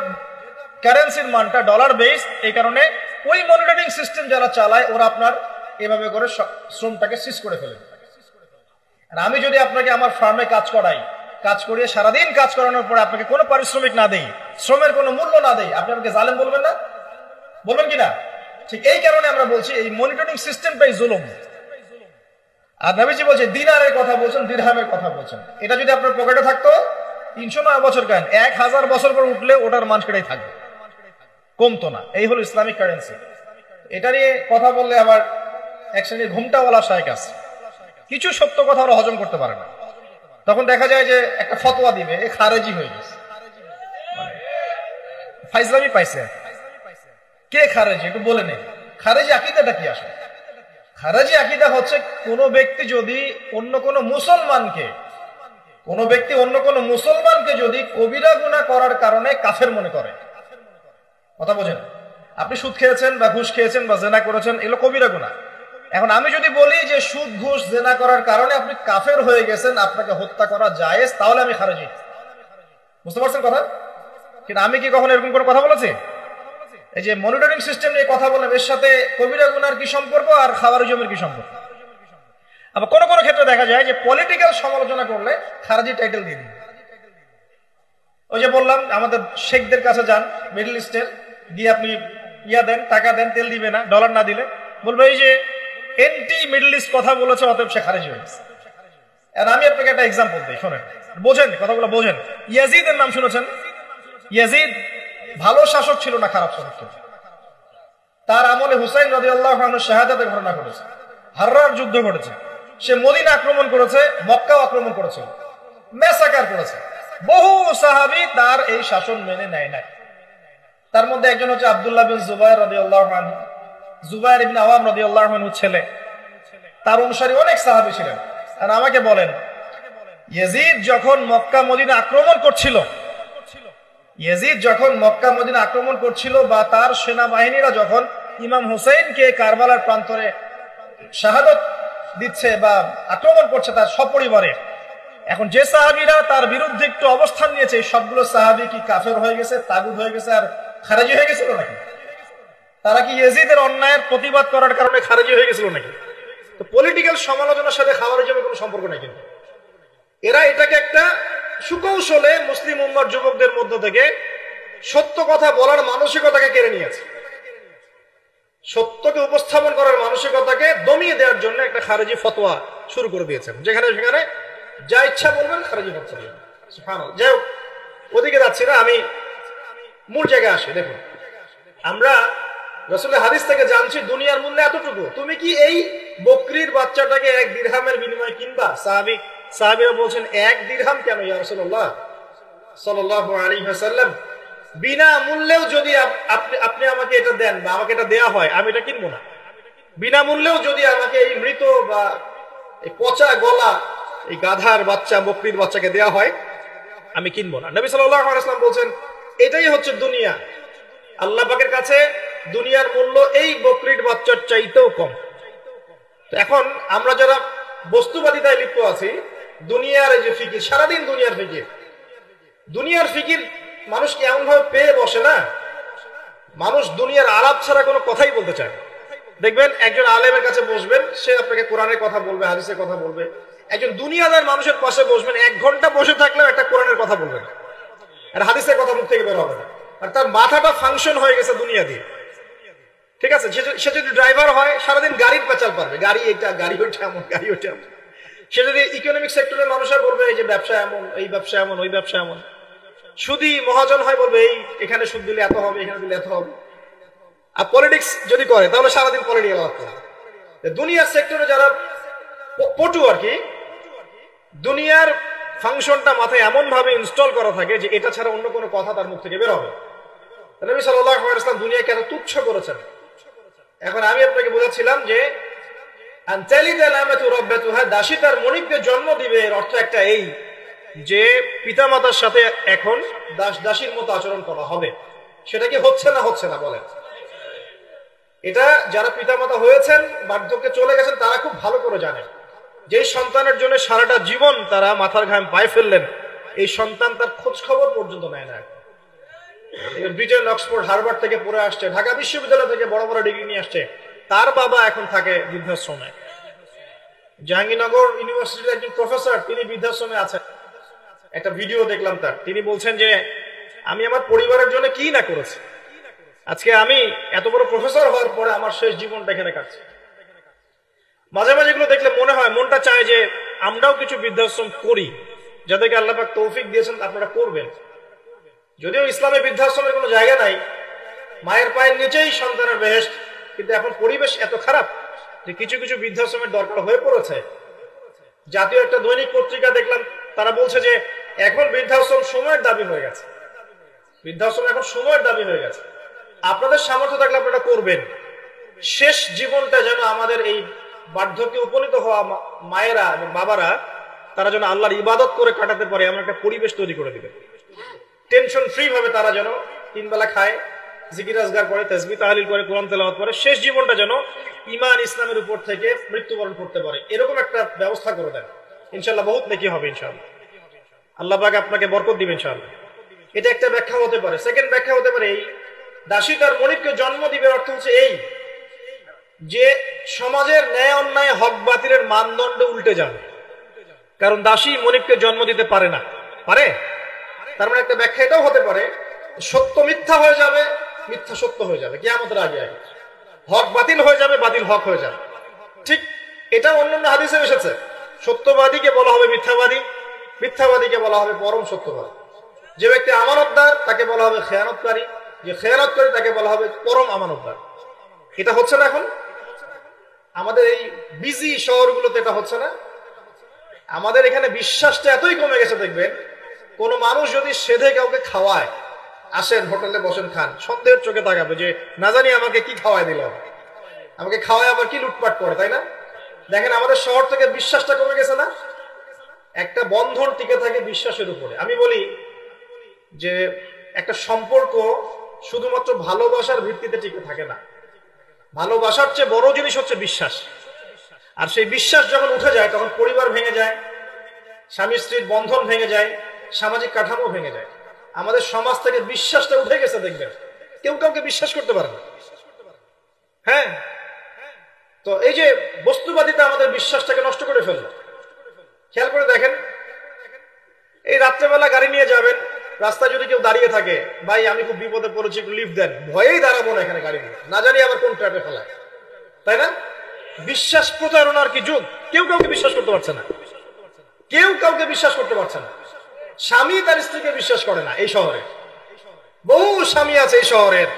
কারেন্সির মানটা ডলার বেস, এই কারণে ওই মনিটরিং সিস্টেম যারা চালায় ওরা আপনার এভাবে করে শ্রমটাকে সিজ করে ফেলে। আর আমি যদি আপনাকে আমার ফার্মে কাজ করিয়ে সারাদিন কাজ করানোর পরে আপনাকে কোনো পারিশ্রমিক না দেই, শ্রমের কোনো মূল্য না দেই, আপনি আমাকে জালেম বলবেন না? বলবেন কিনা? ঠিক এই কারণে আমরা বলছি এই মনিটরিং সিস্টেমটাই জুলুম। আর নবীজি বলছে দিনারের কথা বলছেন, দিরহামের কথা বলছেন। এটা যদি আপনার পকেটে থাকতো 309 বছর কেন 1000 বছর পর উঠলে ওটার মান সেটাই থাকবে, কমতো না। এই হলো ইসলামিক কারেন্সি। এটা নিয়ে কথা বললে আবার এক শ্রেণীর ঘুমটাওয়ালা শায়েখ আছে, কিছু সত্য কথা ওরা হজম করতে পারে না। তখন দেখা যায় যে একটা ফতোয়া দিবে, এ খারেজি হয়ে গেছে, ফাইজলামি পাইছে। কে খারেজি একটু বলে নেই। খারেজি আকীদাটা কি আসলে? খারেজি আকীদা হচ্ছে কোন ব্যক্তি যদি অন্য কোন মুসলমানকে যদি কবিরা গুনাহ করার কারণে কাফের মনে করে। কথা বোঝেন? আপনি সুদ খেয়েছেন বা ঘুষ খেয়েছেন বা জেনা করেছেন, এগুলো কবিরা গুনাহ। এখন আমি যদি বলি যে সুদ ঘুষ জেনা করার কারণে আপনি কাফের হয়ে গেছেন, আপনাকে হত্যা করা জায়েজ, তাহলে আমি খারেজি। বুঝতে পারছেন কথা? কিন্তু আমি কি কখনো এরকম করে কথা বলেছি? এই যে মনিটরিং সিস্টেম নিয়ে কথা বললাম, এর সাথে কবিরা গুনার কি সম্পর্ক আর খাওয়ারিজমের কি সম্পর্ক? আবার কোন কোন ক্ষেত্রে দেখা যায় যে পলিটিক্যাল সমালোচনা করলে খারেজি টাইটেল দিয়ে দিন। ওই যে বললাম আমাদের শেখদের কাছে যান মিডল ইস্টের, দিয়ে আপনি দেন, টাকা দেন, তেল দিবে না, ডলার না দিলে বলবে এই যে এন্টি মিডল ইস্ট কথা বলেছে, অতএব সে খারেজি হয়ে গেছে। আর আমি আপনাকে একটা এক্সাম্পল দিই, শোনেন, বোঝেন কথাগুলো বোঝেন। ইয়াজিদের নাম শুনেছেন? ইয়াজিদ ভালো শাসক ছিল না খারাপ শাসক ছিল? তার আমলে হুসাইন রাদিয়াল্লাহু আনহু শাহাদাতের ঘটনা ঘটেছে, হাররার যুদ্ধ ঘটেছে, সে মদিনা আক্রমণ করেছে, মক্কাও আক্রমণ করেছে, মেসাকার করেছে। বহু সাহাবী তার এই শাসন মেনে নেয় নাই। তার মধ্যে একজন হচ্ছে আব্দুল্লাহ বিন জুবাইর রাদিয়াল্লাহু আনহু, জুবাইর ইবনে আওয়াম রাদিয়াল্লাহু আনহু ছেলে। তার অনুসারী অনেক সাহাবী ছিলেন। আর আমাকে বলেন, ইয়াজিদ যখন মক্কা মদিনা আক্রমণ করছিল বা তার সেনাবাহিনীরা যখন ইমাম হুসাইনকে কারবালার প্রান্তরে শাহাদত দিচ্ছে বা আক্রমণ করছে তার সপরিবারে, এখন যে সাহাবীরা তার বিরুদ্ধে একটু অবস্থান নিয়েছে, সবগুলো সাহাবী কি কাফের হয়ে গেছে, তাগুত হয়ে গেছে আর খারেজি হয়ে গেছিল নাকি? তারা কি ইয়াজিদের অন্যায়ের প্রতিবাদ করার কারণে খারেজি হয়ে গেছিল নাকি? তো পলিটিক্যাল সমালোচনার সাথে খাওয়ারিজমের কোনো সম্পর্ক নাই। কিন্তু এরা এটাকে একটা সুকৌশলে মুসলিম উম্মার যুবকদের মধ্য থেকে সত্য কথা বলার মানসিকতাকে কেড়ে নিয়েছে, সত্যকে উপস্থাপন করার মানসিকতাকে দমিয়ে দেওয়ার জন্য একটা খারেজি ফতোয়া শুরু করে দিয়েছেন, যেখানে সেখানে যা ইচ্ছা বলবেন খারেজি ফতোয়া। সুবহানাল্লাহ। যাই হোক, ওদিকে যাচ্ছি না, আমি মূল জায়গায় আসি। দেখুন, আমরা রাসূলের হাদিস থেকে জানছি দুনিয়ার মূল্য এতটুকু, তুমি কি এই বকরির বাচ্চাটাকে 1 দিরহামের বিনিময়ে কিনবা? সাহাবীরা বলছেন 1 দিরহাম কেন ইয়া রাসূলুল্লাহ সাল্লাল্লাহু আলাইহি ওয়াসাল্লাম, বিনা মূল্যেও যদি আপনি আমাকে এটা দেন বা আমাকে এটা দেয়া হয়, আমি এটা কিনবো না। বিনা মূল্যেও যদি আমাকে এই মৃত বা এই পচা গলা এই গাধার বাচ্চা, বকরির বাচ্চাকে দেয়া হয়, আমি কিনবো না। নবী সাল্লাল্লাহু আলাইহি ওয়াসাল্লাম বলছেন এটাই হচ্ছে দুনিয়া। আল্লাহ পাকের কাছে দুনিয়ার মূল্য এই বকরির বাচ্চার চাইতেও কম। এখন আমরা যারা বস্তুবাদিতায় লিপ্ত আছি, দুনিয়ার এই যে ফিকির, সারাদিন দুনিয়ার ফিকির মানুষকে এমন ভাবে পেয়ে বসে না, মানুষ দুনিয়ার আলাপ ছাড়া কোনো কথাই বলতে চায় না। দেখবেন একজন আলেমের কাছে বসবেন, সে আপনাকে কোরআনের কথা বলবে, হাদিসের কথা বলবে। একজন দুনিয়াদার মানুষের পাশে বসবেন, 1 ঘন্টা বসে থাকলেও একটা কোরআনের কথা বলবেন আর হাদিসের কথা মুখ থেকে বের হবে না। আর তার মাথাটা ফাংশন হয়ে গেছে দুনিয়া দিয়ে। ঠিক আছে, সে যদি ড্রাইভার হয় সারাদিন গাড়ির পেঁচাল পারবে, গাড়ি এটা, গাড়ি ওইটা এমন, গাড়ি ওইটা এমন। সে যদি ইকোনমিক সেক্টরের মানুষের বলবে এই যে ব্যবসা এমন, এই ব্যবসা এমন, ওই ব্যবসা এমন। সুদী মহাজন হয় বলবে এই এখানে সুদ দিলে এত হবে, এখানে দিলে এত হবে। আর পলিটিক্স যদি করে তাহলে সারাদিন পলিটিক্যাল আলাপ করে। দুনিয়ার সেক্টরে যারা পটু আর কি, দুনিয়ার ফাংশনটা মাথায় এমন ভাবে ইনস্টল করা থাকে যে এটা ছাড়া অন্য কোনো কথা তার মুখ থেকে বের হবে। নবী সাল্লাল্লাহু আলাইহি ওয়াসাল্লাম দুনিয়াকে এত তুচ্ছ করেছেন। এখন আমি আপনাকে বোঝাচ্ছিলাম যে দাসী তার মনিককে জন্ম দিবে, এর অর্থ একটা এই যে পিতামাতার সাথে এখন দাসীর মতো আচরণ করা হবে। সেটা কি হচ্ছে না বলেন? এটা যারা পিতামাতা হয়েছেন, বার্ধক্যে চলে গেছেন, তারা খুব ভালো করে জানেন যে সন্তানের জন্য সারাটা জীবন তারা মাথার ঘাম পায়ে ফেললেন, এই সন্তান তার খোঁজ খবর পর্যন্ত নেয় না। ব্রিটেন, অক্সফোর্ড, হার্ভার্ড থেকে পড়ে আসছে, ঢাকা বিশ্ববিদ্যালয় থেকে বড় বড় ডিগ্রি নিয়ে আসছে, তার বাবা এখন থাকে বৃদ্ধাশ্রমে। জাহাঙ্গীরনগর ইউনিভার্সিটির একজন প্রফেসর, তিনি বৃদ্ধাশ্রমে আছেন। একটা ভিডিও দেখলাম তার, তিনি বলছেন যে আমি আমার পরিবারের জন্য কি না করেছি, আজকে আমি এত বড় প্রফেসর হওয়ার পরে আমার শেষ জীবনটা এখানে কাটছে। মাঝে মাঝে এগুলো দেখলে মনে হয়, মনটা চায় যে আমরাও কিছু বৃদ্ধাশ্রম করি, যাদেরকে আল্লাহ পাক তৌফিক দিয়েছেন আপনারা করবেন। যদিও ইসলামে বৃদ্ধাশ্রমের কোনো জায়গা নাই, মায়ের পায়ের নিচেই সন্তানের বেহেশত, কিন্তু এখন পরিবেশ এত খারাপ যে কিছু কিছু বৃদ্ধাশ্রমের দরকার হয়ে পড়েছে। জাতীয় একটা দৈনিক পত্রিকা দেখলাম, তারা বলছে যে এখন বৃদ্ধাশ্রম সময়ের দাবি হয়ে গেছে, বৃদ্ধাশ্রম এখন সময়ের দাবি হয়ে গেছে। আপনাদের সামর্থ্য থাকলে আপনারা করবেন। শেষ জীবনটা যেন আমাদের এই বার্ধক্যে উপনীত হওয়া মায়েরা এবং বাবারা, তারা যেন আল্লাহর ইবাদত করে কাটাতে পারে এমন একটা পরিবেশ তৈরি করে দিবে। টেনশন ফ্রি ভাবে তারা যেন 3 বেলা খায়, জিকির আজগার করে, তাসবিহ তাহলিল করে, কোরআন তেলাওয়াত করে, শেষ জীবনটা যেন ঈমান ইসলামের উপর থেকে মৃত্যুবরণ করতে পারে, এরকম একটা ব্যবস্থা করে দেন। ইনশাআল্লাহ বহুত নেকি হবে ইনশাআল্লাহ। আল্লাহ পাক আপনাকে বরকত দিবেন ইনশাআল্লাহ। এটা একটা ব্যাখ্যা হতে পারে। সেকেন্ড ব্যাখ্যা হতে পারে এই, দাসী তার মনিবকে জন্ম দিবে অর্থ হচ্ছে এই যে সমাজের ন্যায় অন্যায়, হক বাতিলের মানদণ্ড উল্টে যাবে, কারণ দাসী মনিবকে জন্ম দিতে পারে না। পারে? তার মানে একটা ব্যাখ্যা এটাও হতে পারে, সত্য মিথ্যা হয়ে যাবে, মিথ্যা সত্য হয়ে যাবে কিয়ামতের আগে আগে, হক বাতিল হয়ে যাবে, বাতিল হক হয়ে যাবে। ঠিক এটা অন্যান্য হাদিসে এসেছে, সত্যবাদীকে বলা হবে মিথ্যাবাদী, মিথ্যাবাদীকে বলা হবে পরম সত্যবাদী। যে ব্যক্তি আমানতদার তাকে বলা হবে খেয়ানতকারী, যে খেয়ানতকারী তাকে বলা হবে পরম আমানতদার। এটা হচ্ছে না এখন আমাদের এই বিজি শহরগুলোতে, এটা হচ্ছে না। আমাদের এখানে বিশ্বাসটা এতই কমে গেছে, দেখবেন কোন মানুষ যদি সেধে কাউকে খাওয়ায়, আসেন হোটেলে বসেন খান, সন্দেহের চোখে তাকাবে যে না জানি আমাকে কি খাওয়াই দিল, আমাকে খাওয়ায় আবার কি লুটপাট করে, তাই না? দেখেন আমাদের শহর থেকে বিশ্বাসটা কমে গেছে না। একটা বন্ধন টিকে থাকে বিশ্বাসের উপরে। আমি বলি যে একটা সম্পর্ক শুধুমাত্র ভালোবাসার ভিত্তিতে টিকে থাকে না, ভালোবাসার চেয়ে বড় জিনিস হচ্ছে বিশ্বাস। আর সেই বিশ্বাস যখন উঠে যায় তখন পরিবার ভেঙে যায়, স্বামী স্ত্রীর বন্ধন ভেঙে যায়, সামাজিক কাঠামো ভেঙে যায়। আমাদের সমাজ থেকে বিশ্বাসটা উঠে গেছে, দেখবেন কেউ কাউকে বিশ্বাস করতে পারে না। হ্যাঁ, তো এই যে বস্তুবাদিতা আমাদের বিশ্বাসটাকে নষ্ট করে ফেললো। খেয়াল করে দেখেন, এই রাত্রেবেলা গাড়ি নিয়ে যাবেন, রাস্তায় যদি কেউ দাঁড়িয়ে থাকে, ভাই আমি খুব বিপদে পড়েছি একটু লিফট দেন, ভয়েই দাঁড়াবো না এখানে গাড়ি নিয়ে, না জানি আবার কোন ট্র্যাপে ফেলায়, তাই না? বিশ্বাস প্রতারণার কি যুগ, কেউ কাউকে বিশ্বাস করতে পারছে না, কেউ কাউকে বিশ্বাস করতে পারছে না। স্বামী তার স্ত্রীকে বিশ্বাস করে না। এই শহরে বহু স্বামী আছে এই শহরের,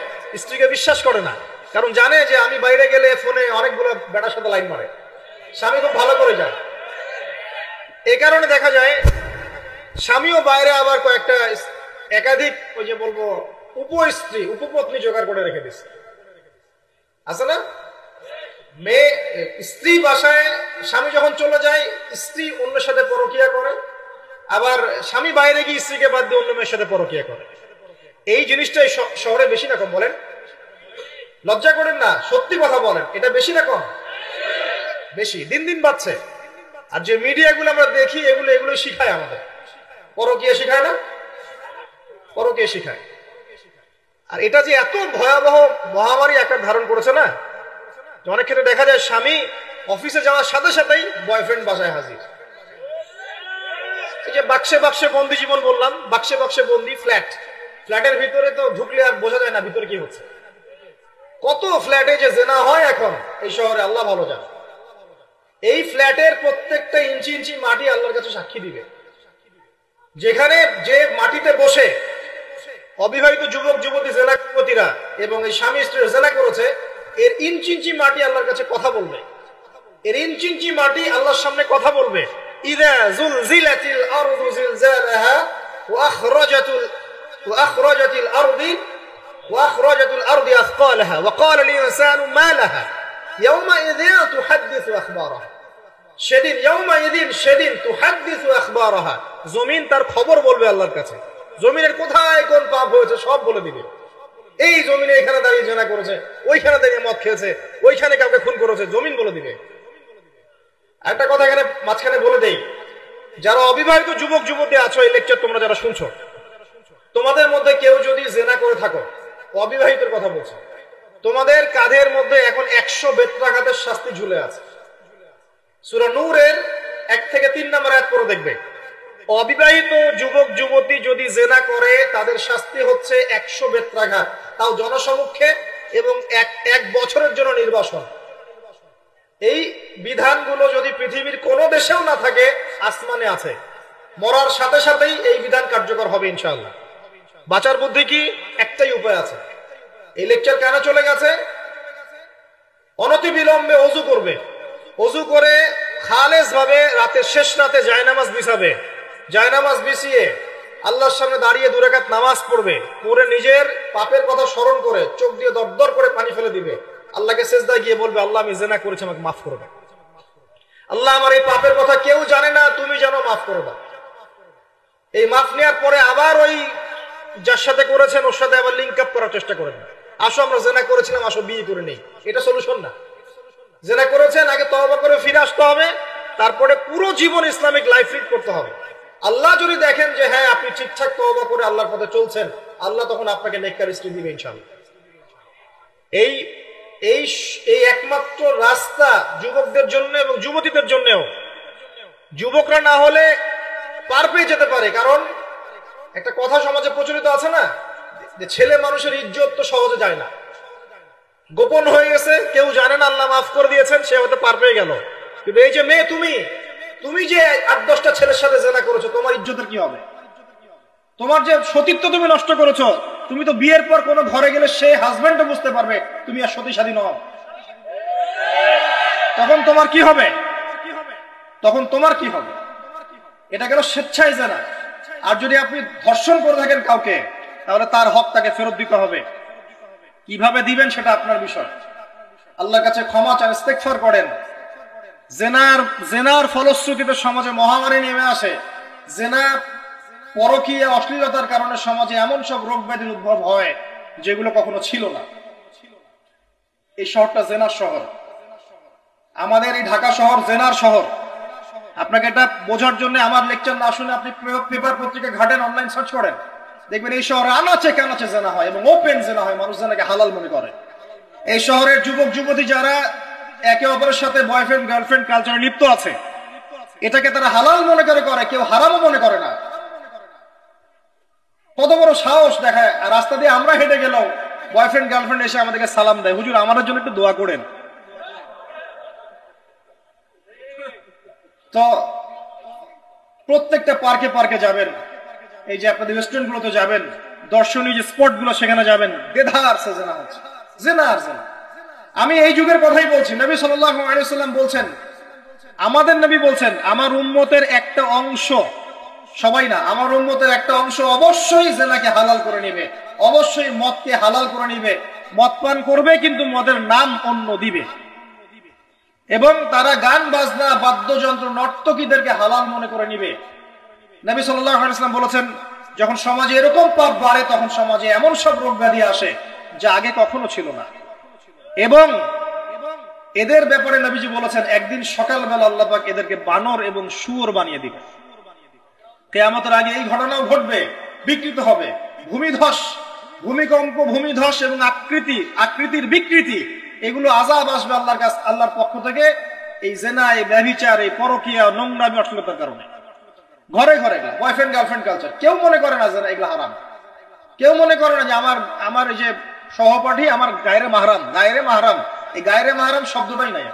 স্ত্রীকে বিশ্বাস করে না, কারণ জানে যে আমি বাইরে গেলে ফোনে অনেকগুলো বেটার সাথে লাইন মারে, স্বামী খুব ভালো করে যায়। এই কারণে দেখা যায় স্বামীও বাইরে আবার কয়েকটা একাধিক ওই যে বলবো উপস্ত্রী, উপপত্নী জোগাড় করে রেখে দিচ্ছে, আছে না? মেয়ে স্ত্রী বাসায়, স্বামী যখন চলে যায় স্ত্রী অন্যের সাথে পরকিয়া করে, আবার স্বামী বাইরে গিয়ে স্ত্রীকে বাদ দিয়ে অন্য মেয়ের সাথে পরকিয়া করে। এই জিনিসটাই শহরে বেশি না কম বলেন? লজ্জা করেন না, সত্যি কথা বলেন, এটা বেশি না কম? বেশি, দিন দিন বাড়ছে। আর যে মিডিয়াগুলো আমরা দেখি এগুলো শিখায় আমাদের, পরকিয়া শিখায় না? পরকিয়া শিখায়। আর এটা যে এত ভয়াবহ মহামারী আকার ধারণ করেছে না, অনেক ক্ষেত্রে দেখা যায় স্বামী অফিসে যাওয়ার সাথে সাথেই বয়ফ্রেন্ড বাসায় হাজির। এই যে বাক্সে বাক্সে বন্দি জীবন বললাম, বাক্সে বাক্সে বন্দি ফ্ল্যাটের ভিতরে তো ঢুকলে আর বোঝা যায় না ভিতরে কি হচ্ছে। কত ফ্ল্যাটে যে জেনা হয় এখন এই শহরে, আল্লাহ ভালো জানে। এই ফ্ল্যাটের প্রত্যেকটা ইঞ্চি ইঞ্চি মাটি আল্লাহর কাছে সাক্ষী দিবে। যেখানে যে মাটিতে বসে অবিবাহিত যুবক যুবতী জেনা যুবতীরা এবং এই স্বামী স্ত্রী জেনা করেছে, এর ইঞ্চি ইঞ্চি মাটি আল্লাহর কাছে কথা বলবে। এর ইঞ্চি ইঞ্চি মাটি আল্লাহর সামনে কথা বলবে। ইযা যুলজিলাতিল আরদু জিলজালাহা ওয়া আখরাজাতিল আরদি আথকালাহা ওয়া ক্বালা লিল ইনসানু মা লাহা ইয়াওমাইযিন তুহাদ্দিসু আখবারাহা। সেদিন তুহাদ্দিসু আখবারাহা, জমিন তার খবর বলবে আল্লাহর কাছে। জমিনের কোথায় কোন পাপ হয়েছে সব বলে দিবে। এই জমিনে এখানে দাঁড়িয়ে জেনা করেছে, ওইখানে দাঁড়িয়ে মদ খেয়েছে, ওইখানে কাউকে খুন করেছে, জমিন বলে দিবে। একটা কথা এখানে মাঝখানে বলে দেই, যারা অবিবাহিত যুবক যুবতী আছো, এই লেকচার তোমরা যারা শুনছো, তোমাদের মধ্যে কেউ যদি জেনা করে থাকো, অবিবাহিতের কথা বলছো, তোমাদের কাঁধের মধ্যে এখন 100 বেত্রাঘাতের শাস্তি ঝুলে আছে। সূরা নূরের 1 থেকে 3 নম্বর আয়াত পড়ে দেখবে, অবিবাহিত যুবক যুবতী যদি জেনা করে তাদের শাস্তি হচ্ছে 100 বেত্রাঘাত, তাও জনসমক্ষে, এবং এক বছরের জন্য নির্বাসন। এই বিধানগুলো যদি পৃথিবীর কোন দেশেও না থাকে, আসমানে আছে। মরার সাথে সাথেই এই বিধান কার্যকর হবে ইনশাআল্লাহ। বাঁচার বুদ্ধি কি? একটাই উপায় আছে। এই লেকচার কেন চলে গেছে? অনতি বিলম্বে ওযু করবে, ওযু করে খালেস ভাবে রাতের শেষ রাতে জায়নামাজ বিছাবে, জায়নামাজ বিছিয়ে আল্লাহর সামনে দাঁড়িয়ে 2 রাকাত নামাজ পড়বে, পড়ে নিজের পাপের কথা স্মরণ করে চোখ দিয়ে দরদর করে পানি ফেলে দিবে, আল্লাহকে সেজদায় গিয়ে বলবে, আল্লাহ আমি জেনা করেছি, আমাকে মাফ করে দাও। আল্লাহ আমার এই পাপের কথা কেউ জানে না, তুমি জানো, মাফ করে দাও। এই মাফ নেওয়ার পরে আবার ওই যার সাথে করেছেন ওর সাথে আবার লিঙ্ক আপ করার চেষ্টা করেন। আসো আমরা জেনা করেছিলাম, আসো বিয়ে করে নেই, এটা সলিউশন না। জেনা করেছেন, আগে তওবা করে ফিরে আসতে হবে, তারপরে পুরো জীবন ইসলামিক লাইফ লিড করতে হবে। আল্লাহ যদি দেখেন যে হ্যাঁ আপনি ঠিকঠাক তওবা করে আল্লাহর পথে চলছেন, আল্লাহ তখন আপনাকে নেককার স্ত্রী দিবে ইনশাআল্লাহ। এই এই এই একমাত্র রাস্তা যুবকদের জন্য এবং যুবতীদের জন্যও। যুবকরা না হলে পার পেয়ে যেতে পারে, কারণ একটা কথা সমাজে প্রচলিত আছে না, যে ছেলে মানুষের ইজ্জত তো সহজে যায় না, গোপন হয়ে গেছে, কেউ জানে না, আল্লাহ মাফ করে দিয়েছেন, সে হয়তো পার পেয়ে গেল। কিন্তু এই যে মেয়ে, তুমি যে 8-10টা ছেলের সাথে জেনা করেছো, তোমার ইজ্জতের কি হবে? তোমার যে সতীত্ব তুমি নষ্ট করেছো, তুমি তো বিয়ের পর কোনো ঘরে গেলে সে হাজবেন্ডও বুঝতে পারবে তুমি আর সতী সাধী নও। তখন তোমার কি হবে? তখন তোমার কি হবে? এটা গেল স্বেচ্ছায় জেনা। আর যদি আপনি ধর্ষণ করে থাকেন কাউকে, তাহলে তার হক তাকে ফেরত দিতে হবে। কিভাবে দিবেন সেটা আপনার বিষয়। আল্লাহর কাছে ক্ষমা চান, ইস্তেগফার করেন। জেনার ফলশ্রুতিতে সমাজে মহামারী নেমে আসে। জেনা, পরকীয়া, অশ্লীলতার কারণে সমাজে এমন সব রোগ ব্যাধির উদ্ভব হয় যেগুলো কখনো ছিল না। এই শহরটা জেনার শহর, আমাদের এই ঢাকা শহর জেনার শহর। আপনাকে এটা বোঝার জন্য আমার লেকচার না শুনে আপনি পেপার পত্রিকা ঘাটেন, অনলাইন সার্চ করেন, দেখবেন এই শহরে আনাচে কানাচে জেনা হয় এবং ওপেন জেনা হয়, মানুষ জেনাকে হালাল মনে করে। এই শহরের যুবক যুবতী যারা একে অপরের সাথে বয়ফ্রেন্ড গার্লফ্রেন্ড কালচারে লিপ্ত আছে, এটাকে তারা হালাল মনে করে, কেউ হারামও মনে করে না। কত বড় সাহস দেখায়। রাস্তা দিয়ে আমরা হেঁটে গেলেও বয়ফ্রেন্ড গার্লফ্রেন্ড এসে আমাদেরকে সালাম দেয়, হুজুর আমাদের জন্য একটু দোয়া করেন। তো প্রত্যেকটা পার্কে পার্কে যাবেন, এই যে আপনাদের রেস্টুরেন্ট গুলোতে যাবেন, দর্শনীয় যে স্পট গুলো সেখানে যাবেন, দেধার সে জেনা হচ্ছে, জেনা আর জেনা। আমি এই যুগের কথাই বলছি। নবী সাল্লাল্লাহু আলাইহি ওয়াসাল্লাম বলছেন, আমাদের নবী বলছেন, আমার উম্মতের একটা অংশ, সবাই না, আমার উম্মতের একটা অংশ অবশ্যই জেনাকে হালাল করে নিবে, অবশ্যই মদকে হালাল করে নিবে, মদ পান করবে কিন্তু মদের নাম অন্য দিবে, এবং তারা গান বাজনা বাদ্যযন্ত্র নর্তকীদেরকে হালাল মনে করে নিবে। নবী সাল্লাল্লাহু আলাইহি ওয়াসাল্লাম বলেছেন, যখন সমাজে এরকম পাপ বাড়ে, তখন সমাজে এমন সব রোগ ব্যাধি আসে যা আগে কখনো ছিল না। এবং এদের ব্যাপারে নবীজি বলেছেন, একদিন সকালবেলা আল্লাহ পাক এদেরকে বানর এবং শুয়োর বানিয়ে দিবে। কিয়ামতের আগে এই ঘটনাও ঘটবে, বিকৃত হবে। ভূমিধস, ভূমিকম্প, ভূমিধস এবং আকৃতির বিকৃতি, এগুলো আযাব আসবে আল্লাহর কাছে, আল্লাহর পক্ষ থেকে। এই জেনা, এই ব্যভিচার, এই পরকীয়া, নোংরামি, অশ্লীলতার কারণে ঘরে ঘরে বয়ফ্রেন্ড গার্লফ্রেন্ড কালচার। কেউ মনে করে না জেনা এগুলো হারাম, কেউ মনে করে না যে আমার এই যে সহপাঠী আমার গায়রে মাহরাম। এই গায়রে মাহরাম শব্দটাই নাই।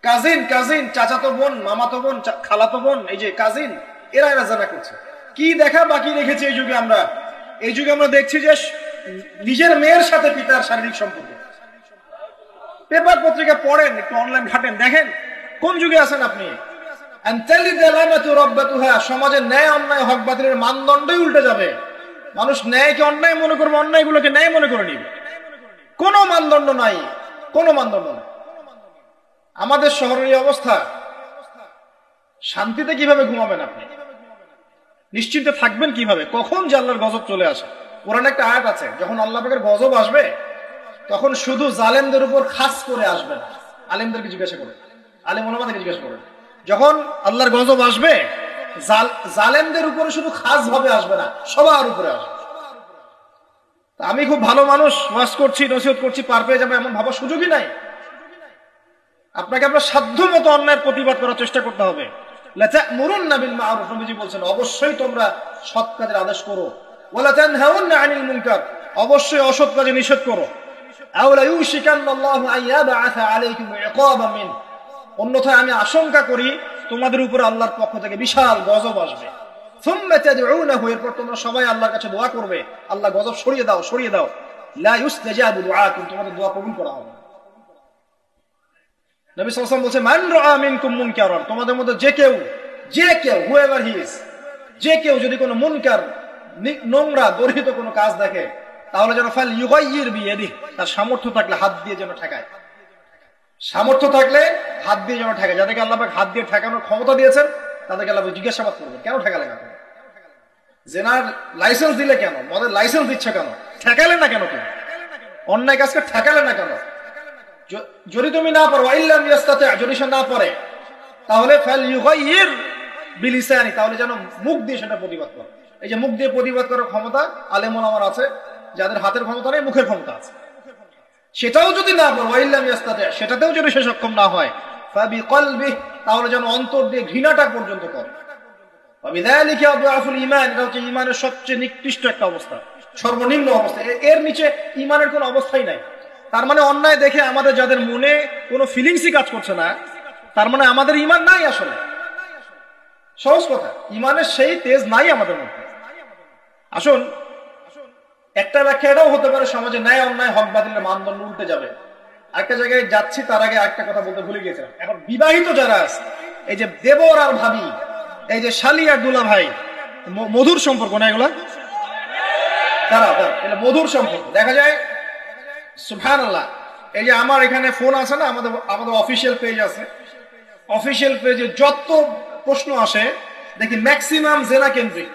কাজিন, চাচাতো বোন, মামাতো বোন, খালাতো বোন, এই যে কাজিন, এরা জেনা করছে। কি দেখা বাকি রেখেছি এই যুগে আমরা? এই যুগে আমরা দেখছি যে নিজের মেয়ের সাথে পিতার শারীরিক সম্পর্ক। পেপার পত্রিকা পড়েন, একটু অনলাইন ঘাটেন, দেখেন কোন যুগে আছেন আপনি। সমাজে ন্যায় অন্যায় হক বাতিলের মানদণ্ডই উল্টে যাবে। মানুষ ন্যায়কে অন্যায় মনে করবে, অন্যায়গুলোকে ন্যায় মনে করে নিবে। কোনো মানদণ্ড নাই, কোনো মানদণ্ড নাই। আমাদের শহরের এই অবস্থা, শান্তিতে কিভাবে ঘুমাবেন আপনি? নিশ্চিন্তে থাকবেন কিভাবে? কখন যে আল্লাহর গজব চলে আসে। কোরআনে একটা আয়াত আছে, যখন আল্লাহ পাকের গজব আসবে তখন শুধু জালেমদের উপর খাস করে আসবে না। আলেমদেরকে জিজ্ঞাসা করে, আলেম ওলামাদেরকে জিজ্ঞাসা করে, যখন আল্লাহর গজব আসবে জালেমদের উপরে শুধু খাস ভাবে আসবে না, সবার উপরে আসবে। আমি খুব ভালো মানুষ, ওয়াজ করছি, নসিহত করছি, পার পেয়ে যাবে এমন ভাবার সুযোগই নাই। আপনাকে আপনার সাধ্য মতো অন্যায়ের প্রতিবাদ করার চেষ্টা করতে হবে। লাতা'মুরুন্না বিল মা'রুফ, নবীজি বলছেন অবশ্যই তোমরা সৎ কাজের আদেশ করো। ওয়ালা তানহাউন্না আনিল মুনকার, অবশ্যই অসৎ কাজে নিষেধ করো। আও লা ইউশিকান্নাল্লাহু আন ইয়াবআসা আলাইকুম ইকাবাম মিন, অন্যথায় আমি আশঙ্কা করি তোমাদের উপর আল্লাহর পক্ষ থেকে বিশাল গজব আসবে। সুম্মা তাদউনাহু, এরপর তোমরা সবাই আল্লাহর কাছে দোয়া করবে, আল্লাহ গজব সরিয়ে দাও, সরিয়ে দাও। লা ইউস্তাজাবু দুআকুম, তোমাদের দোয়া কবুল করা হবে না। নবী সাল্লাল্লাহু আলাইহি ওয়াসাল্লাম বলেছে, মান রাআ মিনকুম মুনকারান, তোমাদের মধ্যে যে কেউ হুয়েভার হি ইজ, যে কেউ যদি কোনো মুনকার, নোংরা গর্হিত কোনো কাজ দেখে, তাহলে যেন ফাল ইউগাইয়ির বিয়াদিহি, তার সামর্থ্য থাকলে হাত দিয়ে যেন ঠেকায়। সামর্থ্য থাকলে হাত দিয়ে যেন ঠেকায়। যাদেরকে আল্লাহ পাক হাত দিয়ে ঠেকানোর ক্ষমতা দিয়েছেন তাদেরকে আল্লাহ জিজ্ঞাসাবাদ করবেন, কেন ঠেকালে না? জেনার লাইসেন্স দিলে কেন? মদের লাইসেন্স দিচ্ছে কেন? ঠেকালে না কেন? কেন অন্যায় কাজকে ঠেকালে না কেন? যদি তুমি না পারো, ইল্লাম ইয়াস্তাতি, যদি সে না পারে, তাহলে ফাল ইউগাইয়ির বিলিসানি, তাহলে যেন মুখ দিয়ে সেটা প্রতিবাদ করে। এই যে মুখ দিয়ে প্রতিবাদ করার ক্ষমতা আলেম ওলামার আছে, যাদের হাতের ক্ষমতা নেই, মুখের ক্ষমতা আছে। সেটাও যদি না পারো, ইল্লাম ইয়াস্তাতি, সেটাতেও যদি সে সক্ষম না হয়, ফাবিকলবিহি, তাহলে যেন অন্তর দিয়ে ঘৃণাটা পর্যন্ত করে। ওয়াবিযালিকা আদআফুল ঈমান, এটা হচ্ছে ঈমানের সবচেয়ে নিকৃষ্ট একটা অবস্থা, সর্বনিম্ন অবস্থা। এর নিচে ঈমানের কোনো অবস্থাই নাই। তার মানে অন্যায় দেখে আমাদের যাদের মনে কোনো ফিলিংসই কাজ করছে না, তার মানে আমাদের ঈমান নাই। আসলে সহজ কথা, ঈমানের সেই তেজ নাই আমাদের মধ্যে। আসুন, একটা ব্যাখ্যা এটাও হতে পারে, সমাজে ন্যায় অন্যায় হক বাতিলের মানদণ্ড উল্টে যাবে। একটা জায়গায় যাচ্ছি, তার আগে একটা কথা বলতে ভুলে গিয়েছিলাম। এখন বিবাহিত যারা আছে, এই যে দেবর আর ভাবি, এই যে শালি আর দুলা ভাই, মধুর সম্পর্ক না এগুলা? এটা মধুর সম্পর্ক। দেখা যায় সুবহানাল্লাহ, এই যে আমার এখানে ফোন আছে না, আমাদের অফিসিয়াল পেজ আছে, অফিসিয়াল পেজে যত প্রশ্ন আসে দেখি ম্যাক্সিমাম জেনা কেন্দ্রিক,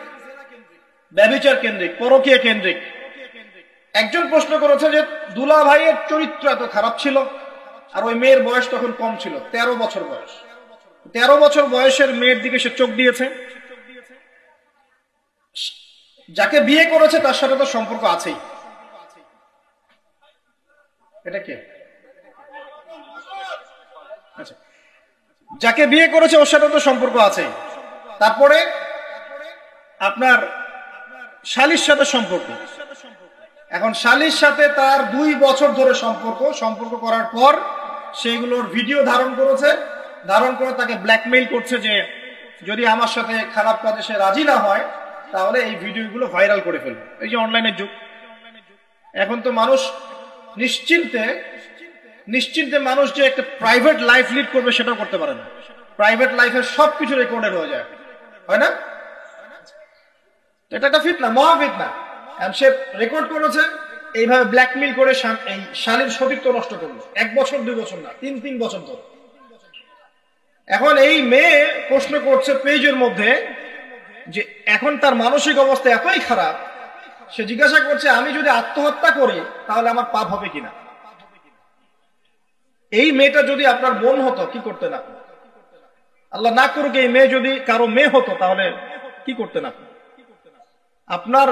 ব্যভিচার কেন্দ্রিক, পরকীয়া কেন্দ্রিক। একজন প্রশ্ন করেছে যে দুলা ভাইয়ের চরিত্র এত খারাপ ছিল, আর ওই মেয়ের বয়স তখন কম ছিল, 13 বছর বয়স। 13 বছর বয়সের মেয়ের দিকে সে চোখ দিয়েছে। যাকে বিয়ে করেছে তার সাথে তো সম্পর্ক আছেই। এটা কে? আচ্ছা, যাকে বিয়ে করেছে ওর সাথে তো সম্পর্ক আছেই। তারপরে আপনার শালির সাথে সম্পর্ক। এখন শালির সাথে তার 2 বছর ধরে সম্পর্ক করার পর সেগুলোর ভিডিও ধারণ করেছে, ধারণ করে তাকে ব্ল্যাকমেইল করছে যে যদি আমার সাথে খারাপ কাজে সে রাজি না হয় তাহলে এই ভিডিওগুলো ভাইরাল করে ফেলবে। এই যে অনলাইনের যুগ, এখন তো মানুষ নিশ্চিন্তে মানুষ যে একটা প্রাইভেট লাইফ লিড করবে সেটাও করতে পারে না। প্রাইভেট লাইফের সবকিছু রেকর্ডেড হয়ে যায়, হয় না? এটা একটা ফিতনা, মহা ফিতনা। সে রেকর্ড করেছে, এইভাবে ব্ল্যাকমেইল করে এই শালীর সতীত্ব নষ্ট করলো। 1 বছর 2 বছর না, 3 বছর ধরে। এখন এই মেয়ে প্রশ্ন করছে পেজের মধ্যে যে এখন তার মানসিক অবস্থা এতই খারাপ, সে জিজ্ঞাসা করছে আমি যদি আত্মহত্যা করি তাহলে আমার পাপ হবে কিনা। এই মেয়েটা যদি আপনার বোন হতো কি করতেন আপনি? আল্লাহ না করুক, এই মেয়ে যদি কারো মেয়ে হতো তাহলে কি করতেন আপনি? আপনার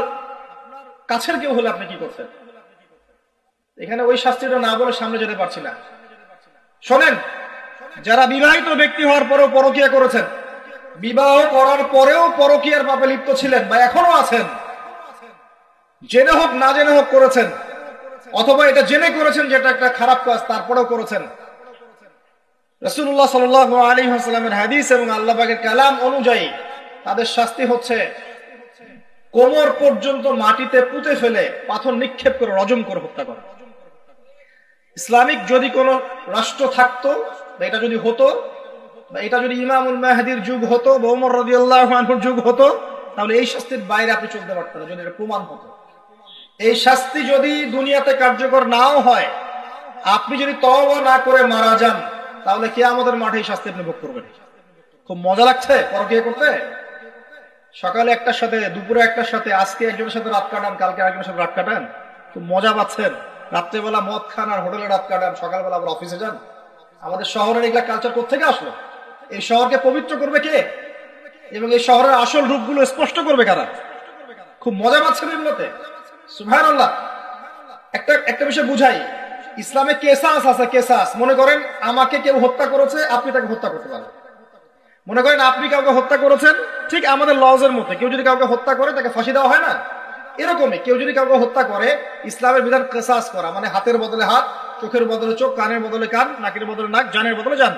কাছের কেউ হলে আপনি কি করতেন? এখানে ওই শাস্তিটা না বলে সামনে যেতে পারছি না। শোনেন, যারা বিবাহিত ব্যক্তি হওয়ার পরেও পরকীয়া করেছেন, বিবাহ করার পরেও পরকীয়ার পাপে লিপ্ত ছিলেন বা এখনো আছেন, জেনে হোক না জেনে হোক করেছেন, অথবা এটা জেনে করেছেন যেটা একটা খারাপ কাজ তারপরেও করেছেন, রাসূলুল্লাহ সাল্লাল্লাহু আলাইহি ওয়াসাল্লামের হাদিস এবং আল্লাহ পাকের কালাম অনুযায়ী তাদের শাস্তি হচ্ছে কোমর পর্যন্ত মাটিতে পুঁতে ফেলে পাথর নিক্ষেপ করে রজম করে হত্যা করা। ইসলামিক যদি কোন রাষ্ট্র থাকতো বা এটা যদি হতো, বা এটা যদি ইমামুল মাহদির যুগ হতো বা ওমর রাদিয়াল্লাহু আনহুর যুগ হতো, তাহলে এই শাস্তির বাইরে আপনি চলতে পারতেন না, যদি এটা প্রমাণ হতো। এই শাস্তি যদি দুনিয়াতে কার্যকর নাও হয়, আপনি যদি তওবা না করে মারা যান, তাহলে কিয়ামতের মাঠে এই শাস্তি আপনি ভোগ করবেন। খুব মজা লাগছে পরকীয়া করতে? সকালে একটার সাথে, দুপুরে একটার সাথে, আজকে একজনের সাথে রাত কাটান, কালকে আরেকজনের সাথে রাত কাটান, খুব মজা পাচ্ছেন। রাত্রেবেলা মদ খান আর হোটেলে রাত কাটান, সকালবেলা আবার অফিসে যান। আমাদের শহরের এগুলা কালচার কোত্থেকে আসলো? এই শহরকে পবিত্র করবে কে, এবং এই শহরের আসল রূপগুলো স্পষ্ট করবে কারা? খুব মজা পাচ্ছেন এগুলোতে। সুবহানাল্লাহ। একটা বিষয় বুঝাই, ইসলামে কেসাস আছে, কেসাস। মনে করেন আমাকে কেউ হত্যা করেছে, আপনি তাকে হত্যা করতে পারেন। মনে করেন আপনি কাউকে হত্যা করেছেন, ঠিক আমাদের লজের মধ্যে কেউ যদি কাউকে হত্যা করে তাকে ফাঁসি দেওয়া হয় না, এরকমই কেউ যদি কাউকে হত্যা করে, ইসলামের বিধান কেসাস করা, মানে হাতের বদলে হাত, চোখের বদলে চোখ, কানের বদলে কান, নাকের বদলে নাক, জানের বদলে জান,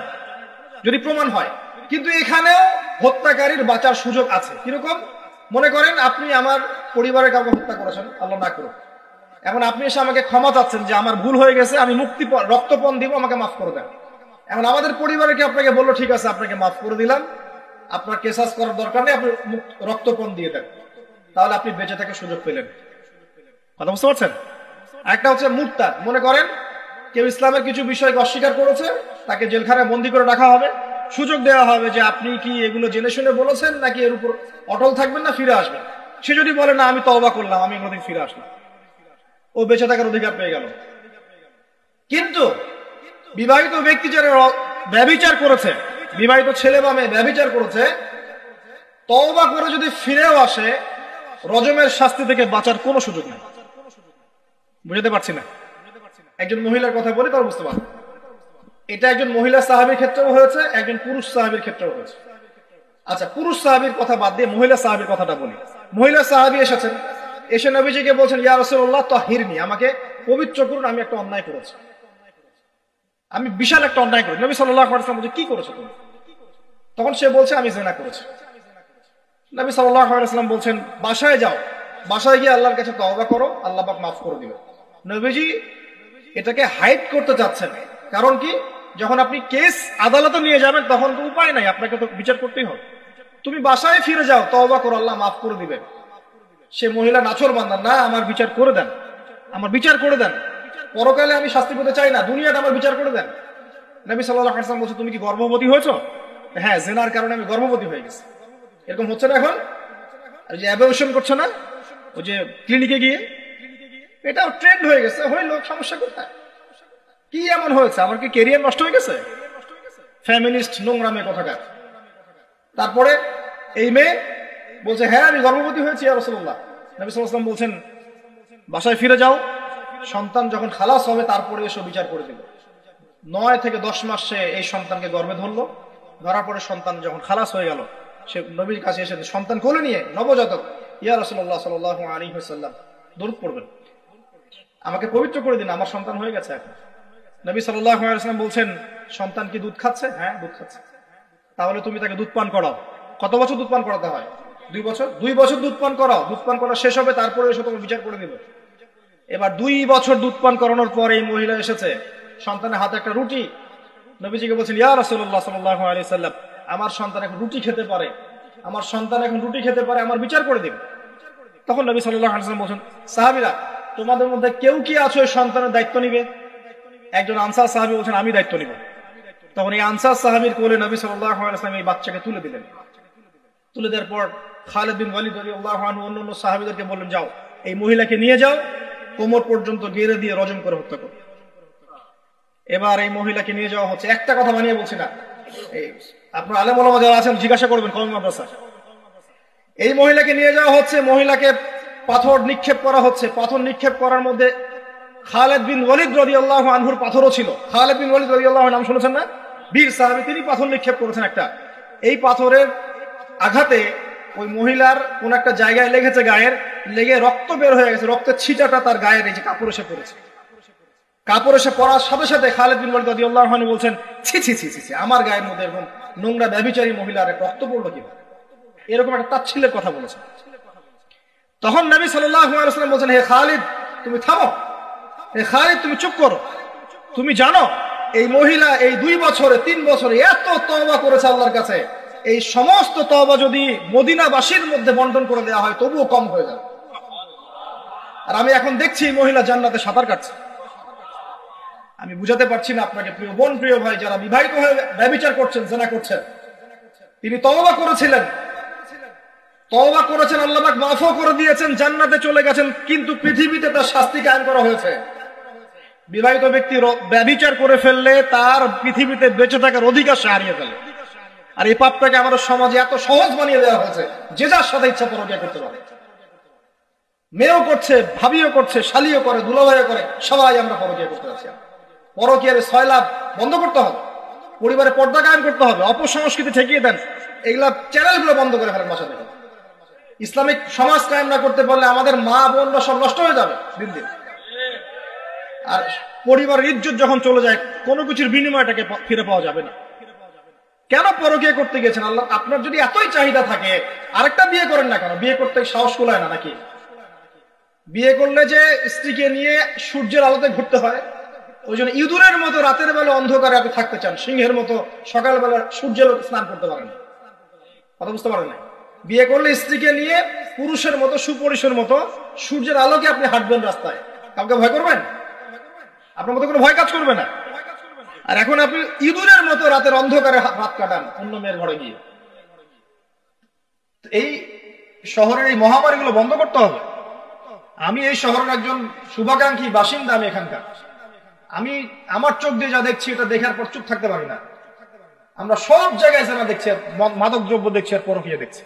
যদি প্রমাণ হয়। কিন্তু এখানেও হত্যাকারীর বাঁচার সুযোগ আছে। কিরকম? মনে করেন আপনি আমার পরিবারের কাউকে হত্যা করেছেন, আল্লাহ না করুক, এখন আপনি এসে আমাকে ক্ষমা চাচ্ছেন যে আমার ভুল হয়ে গেছে, আমি রক্তপণ দিব, আমাকে মাফ করে দেন। এখন আমাদের পরিবারকে আপনাকে বললো ঠিক আছে আপনাকে মাফ করে দিলাম, আপনার কেসাস করার দরকার নেই, আপনি রক্তপণ দিয়ে দেন, তাহলে আপনি বেঁচে থাকার সুযোগ পেলেন। কথা বুঝতে পারছেন? একটা হচ্ছে মুরতাদ। মনে করেন কেউ ইসলামের কিছু বিষয়কে অস্বীকার করেছে, তাকে জেলখানায় বন্দী করে রাখা হবে, সুযোগ দেওয়া হবে যে আপনি কি এগুলো জেনে শুনে বলেছেন নাকি এর উপর অটল থাকবেন না ফিরে আসবেন। সে যদি বলে না আমি তওবা করলাম, আমি এগুলো থেকে ফিরে আসলাম, ও বেঁচে থাকার অধিকার পেয়ে গেল। কিন্তু বিবাহিত ব্যক্তি যারা ব্যভিচার করেছে, বিবাহিত ছেলে বা মেয়ে ব্যভিচার করেছে, তওবা করে যদি ফিরেও আসে, রজমের শাস্তি থেকে বাঁচার কোনো সুযোগ নেই। বুঝতে পারছি না? একজন মহিলার কথা বলি তাহলে বুঝতে পারবেন। এটা একজন মহিলা সাহাবীর ক্ষেত্রেও হয়েছে, একজন পুরুষ সাহাবীর ক্ষেত্রেও হয়েছে। আচ্ছা, পুরুষ সাহাবীর কথা বাদ দিয়ে মহিলা সাহাবীর কথাটা বলি। মহিলা সাহাবী এসেছেন, এসে নবীজিকে বলছেন ইয়া রাসূলুল্লাহ তাহিরনি, আমাকে পবিত্র করুন, আমি একটা অন্যায় করেছি, আমি বিশাল একটা অন্যায় করেছি। নবী সাল্লাল্লাহু আলাইহি ওয়াসাল্লাম বলছেন কি করেছো তুমি? তখন সে বলছে আমি জিনা করেছি। নবী সাল্লাল্লাহু আলাইহি ওয়াসাল্লাম বলছেন বাসায় যাও, বাসায় গিয়ে আল্লাহর কাছে তওবা করো, আল্লাহ পাক মাফ করে দিবেন। নবীজি এটাকে হাইড করতে চাচ্ছেন। কারণ কি, যখন আপনি কেস আদালতে নিয়ে যাবেন তখন তো উপায় নাই, আপনাকে তো বিচার করতেই হবে। তুমি বাসায় ফিরে যাও, তওবা করো, আল্লাহ মাফ করে দিবেন। সে মহিলা নাছোড়বান্দা, না আমার বিচার করে দেন, আমার বিচার করে দেন, পরকালে আমি শাস্তি পেতে চাই না, দুনিয়াতে আমার বিচার করে দেন। নবী সাল্লাল্লাহু আলাইহি ওয়াসাল্লাম বলছে তুমি কি গর্ভবতী হয়েছো? হ্যাঁ, জিনার কারণে আমি গর্ভবতী হয়ে গেছি। এরকম হচ্ছে না এখন? আর যে অ্যাবর্শন করছে না, ওই যে ক্লিনিকে গিয়ে, এটাও ট্রেন্ড হয়ে গেছে। হইল, সমস্যা কোথায়? কি এমন হয়েছে? আমার কি ক্যারিয়ার নষ্ট হয়ে গেছে? ফ্যামিনিস্ট নোংরা মেয়ে কোথাকার। তারপরে এই মেয়ে বলছে হ্যাঁ আমি গর্ভবতী হয়েছি ইয়া রাসূলুল্লাহ। নবী সাল্লাল্লাহু আলাইহি ওয়াসাল্লাম বলছেন বাসায় ফিরে যাও, সন্তান যখন খালাস হবে তারপরে এসে বিচার করে দিল। 9 থেকে 10 মাস সে এই সন্তানকে গর্ভে ধরলো, ধরার পরে সন্তান যখন খালাস হয়ে গেল, সে নবীর কাছে এসে সন্তান কোলে নিয়ে নবজাতক, ইয়া রাসূলুল্লাহ সাল্লাল্লাহু আলাইহি ওয়াসাল্লাম দরুদ পড়বেন, আমাকে পবিত্র করে দিন, আমার সন্তান হয়ে গেছে এখন। নবী সাল্লাল্লাহু আলাইহি ওয়াসাল্লাম বলছেন সন্তান কি দুধ খাচ্ছে? হ্যাঁ দুধ খাচ্ছে। তাহলে তুমি তাকে দুধ পান করাও। কত বছর দুধ পান করাতে হয়? 2 বছর। 2 বছর দুধ পান করাও, দুধ পান করা শেষ হবে তারপরে এসে তোমার বিচার করে দিবে। এবার 2 বছর দুধ পান করানোর পর এই মহিলা এসেছে, সন্তানের হাতে একটা রুটি। নবীজিকে বলছেন ইয়া রাসূলুল্লাহ সাল্লাল্লাহু আলাইহি ওয়াসাল্লাম, আমার সন্তান এখন রুটি খেতে পারে, আমার সন্তান এখন রুটি খেতে পারে, আমার বিচার করে দিন। তখন নবী সাল্লাল্লাহু আলাইহি ওয়াসাল্লাম বলছেন সাহাবীরা তোমাদের মধ্যে কেউ কি আছো এই সন্তানের দায়িত্ব নিবে? একজন আনসার সাহাবী বলছেন আমি দায়িত্ব নিব। তখন এই আনসার সাহাবীর কোলে নবী সাল্লাল্লাহু আলাইহি ওয়াসাল্লাম এই বাচ্চাকে তুলে দিলেন। তুলে দেওয়ার পর খালিদ বিন ওয়ালিদ রাদিয়াল্লাহু আনহু অন্যান্য সাহাবীদেরকে বললেন যাও এই মহিলাকে নিয়ে যাও, কোমর পর্যন্ত গেড়ে দিয়ে রজম করে হত্যা করো। এবার এই মহিলাকে নিয়ে যাওয়া হচ্ছে, একটা কথা বানিয়ে বলছি না, এই আপনার আলেম ওলামা যারা আছেন জিজ্ঞাসা করবেন কওমি মাদ্রাসা। এই মহিলাকে নিয়ে যাওয়া হচ্ছে, মহিলাকে পাথর নিক্ষেপ করা হচ্ছে। পাথর নিক্ষেপ করার মধ্যে খালিদ বিন ওয়ালিদ রাদিয়াল্লাহু আনহুর পাথরও ছিল। খালিদ বিন ওয়ালিদ রাদিয়াল্লাহু আনহু নাম শুনেছেন না? বীর সাহাবী, তিনি পাথর নিক্ষেপ করেছেন একটা। এই পাথরের আঘাতে ওই মহিলার কোন একটা জায়গায় লেগেছে, গায়ের লেগে রক্ত বের হয়ে গেছে, রক্তের ছিটাটা তার গায়ের এই যে কাপড় এসে পড়েছে। কাপড় এসে পড়ার সাথে সাথে খালিদ বিন ওয়ালিদ রাদিয়াল্লাহু আনহু বলছেন ছি ছি ছি ছি, আমার গায়ের মধ্যে এরকম নোংরা ব্যভিচারী মহিলার রক্ত পড়লো কিভাবে? এরকম একটা তাচ্ছিল্যের কথা বলেছেন। তখন নবী সাল্লাল্লাহু আলাইহি ওয়াসাল্লাম বলছেন হে খালিদ তুমি থামো, হে খালিদ তুমি চুপ করো, তুমি জানো এই মহিলা এই 2 বছরে 3 বছরে এত তওবা করেছে আল্লাহর কাছে, এই সমস্ত তওবা যদি মদিনাবাসীর মধ্যে বন্টন করে দেওয়া হয় তবুও কম হয়ে যাবে। আর আমি এখন দেখছি এই মহিলা জান্নাতে সাঁতার কাটছে। আমি বুঝাতে পারছি না আপনাকে প্রিয় বোন, প্রিয় ভাই, যারা বিবাহিত হয়ে ব্যভিচার করছেন, জিনা করছেন, তিনি তওবা করেছিলেন, তওবা করেছেন, আল্লাহ পাক মাফও করে দিয়েছেন, জান্নাতে চলে গেছেন, কিন্তু পৃথিবীতে তার শাস্তি কায়েম করা হয়েছে। বিবাহিত ব্যক্তি ব্যভিচার করে ফেললে তার পৃথিবীতে বেঁচে থাকার অধিকার সে হারিয়ে ফেলে। আর এই পাপটাকে আমাদের সমাজে এত সহজ বানিয়ে দেওয়া হয়েছে, যে যার সাথে ইচ্ছা পরকীয়া করতে পারে। মেয়েও করছে, ভাবিও করছে, শালিও করে, দুলাভাইও করে, সবাই আমরা পরকীয়া করতে যাচ্ছি। পরকীয়ার সয়লাভ বন্ধ করতে হবে, পরিবারে পর্দা কায়েম করতে হবে, অপসংস্কৃতি ঠেকিয়ে দেন, এগুলা চ্যানেলগুলো বন্ধ করে ফেলেন বাসা থেকে। ইসলামিক সমাজ কায়েম না করতে পারলে আমাদের মা বোনরা সব নষ্ট হয়ে যাবে দিন দিন। আর পরিবারের ইজ্জত যখন চলে যায়, কোনো কিছুর বিনিময়টাকে ফিরে পাওয়া যাবে না। কেন পরকীয়া করতে গেছেন? আল্লাহ, আপনার যদি এতই চাহিদা থাকে আরেকটা বিয়ে করেন না কেন? বিয়ে করতে সাহস কুলায় না নাকি? বিয়ে করলে যে স্ত্রীকে নিয়ে সূর্যের আলোতে ঘুরতে হয়, ওই জন্য ইঁদুরের মতো রাতের বেলা অন্ধকারে আপনি থাকতে চান, সিংহের মতো সকালবেলা সূর্যের আলোতে স্নান করতে পারেন না। কথা বুঝতে পারেন না? বিয়ে করলে স্ত্রীকে নিয়ে পুরুষের মতো, সুপুরুষের মতো সূর্যের আলোকে আপনি হাঁটবেন রাস্তায়, কাউকে ভয় করবেন? আপনার মতো কোনো ভয় কাজ করবে না। আর এখন আপনি ইঁদুরের মতো রাতের অন্ধকারে রাত কাটান অন্য মেয়ের ঘরে গিয়ে। এই শহরের এই মহামারীগুলো বন্ধ করতে হবে। আমি এই শহরের একজন শুভাকাঙ্ক্ষী বাসিন্দা, আমি এখানকার, আমি আমার চোখ দিয়ে যা দেখছি এটা দেখার পর চুপ থাকতে পারি না। আমরা সব জায়গায় যারা দেখছি, মাদক দ্রব্য দেখছি আর পরকীয়া দেখছি।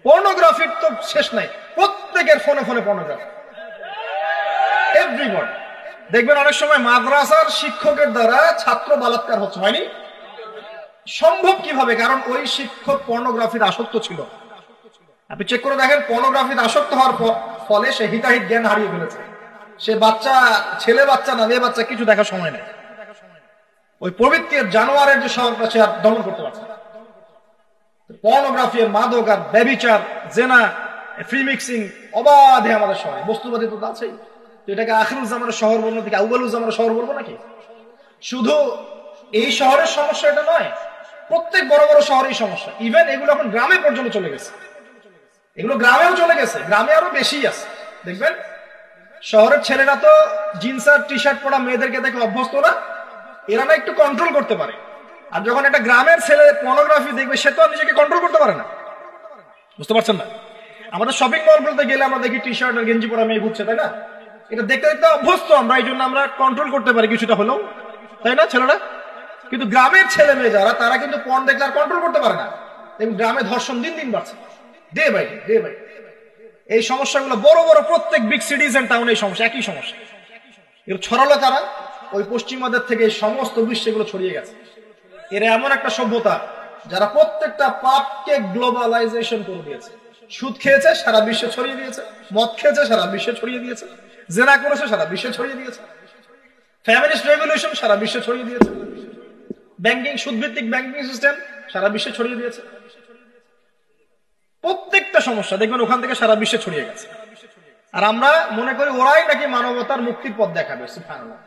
পর্নোগ্রাফির তো শেষ নাই, প্রত্যেকের ফোনে ফোনে পর্নোগ্রাফি, এভরিবডি। দেখবেন অনেক সময় মাদ্রাসার শিক্ষকের দ্বারা ছাত্র বলাৎকার হচ্ছে, হয়নি? সম্ভব কিভাবে? কারণ ওই শিক্ষক পর্নোগ্রাফির আসক্ত ছিল। আপনি চেক করে দেখেন, পর্নোগ্রাফির আসক্ত হওয়ার ফলে সে হিতাহিত জ্ঞান হারিয়ে ফেলেছে। সে বাচ্চা, ছেলে বাচ্চা না মেয়ে বাচ্চা, কিছু দেখার সময় নেই। ওই প্রবৃত্তির জানোয়ারের যে স্বভাবটা সে আর দমন করতে পারছে না। পর্নোগ্রাফি, মাদক আর ব্যভিচার, জেনা, ফ্রি মিক্সিং অবাধে আমাদের শহরে। বস্তুবাদী তো আছেই। এটাকে আখিরুজ্জামানের শহর বলবো নাকি আউয়ালুজ্জামানের শহর বলবো নাকি? শুধু এই শহরের সমস্যা এটা নয়, প্রত্যেক বড় বড় শহরেই সমস্যা। ইভেন এগুলো এখন গ্রামে পর্যন্ত চলে গেছে, এগুলো গ্রামেও চলে গেছে, গ্রামে আরো বেশি আছে। দেখবেন শহরের ছেলেরা তো জিন্স আর টি শার্ট পরা মেয়েদেরকে দেখে অভ্যস্ত না, এরা না একটু কন্ট্রোল করতে পারে। আর যখন একটা গ্রামের ছেলে পর্নোগ্রাফি দেখবে, সে তো নিজেকে কন্ট্রোল করতে পারে না। বুঝতে পারছেন না? আমাদের শপিং মলগুলোতে গেলে আমরা দেখি টি শার্ট আর গেঞ্জি পরা মেয়ে ঘুরছে, তাই না? এটা দেখতে দেখতে অভ্যস্ত আমরা, এই জন্য আমরা কন্ট্রোল করতে পারি কিছুটা হলেও, তাই না ছেলেরা? কিন্তু গ্রামের ছেলে মেয়ে যারা, তারা কিন্তু পর্ন দেখলে আর কন্ট্রোল করতে পারে না। এবং গ্রামে ধর্ষণ দিন দিন বাড়ছে, ডে বাই ডে বাই। এই সমস্যাগুলো বড় বড় প্রত্যেক বিগ সিটিজ এন্ড টাউন, এই সমস্যা, একই সমস্যা। এগুলো ছড়ালো তারা ওই পশ্চিমাদের থেকে, সমস্ত বিশ্বে এগুলো ছড়িয়ে গেছে। এরা এমন একটা সভ্যতা যারা প্রত্যেকটা পাপকে গ্লোবালাইজেশন করে দিয়েছে। সুদ খেয়েছে, সারা বিশ্বে ছড়িয়ে দিয়েছে। মদ খেয়েছে, সারা বিশ্বে ছড়িয়ে দিয়েছে। জেনা করেছে, সারা বিশ্বে ছড়িয়ে দিয়েছে। ফ্যামিলিস্ট রেভলিউশন সারা বিশ্বে ছড়িয়ে দিয়েছে। ব্যাংকিং, সুদভিত্তিক ব্যাংকিং সিস্টেম সারা বিশ্বে ছড়িয়ে দিয়েছে। প্রত্যেকটা সমস্যা দেখবেন ওখান থেকে সারা বিশ্বে ছড়িয়ে গেছে। আর আমরা মনে করি ওরাই নাকি মানবতার মুক্তির পথ দেখাবে। সুবহানাল্লাহ।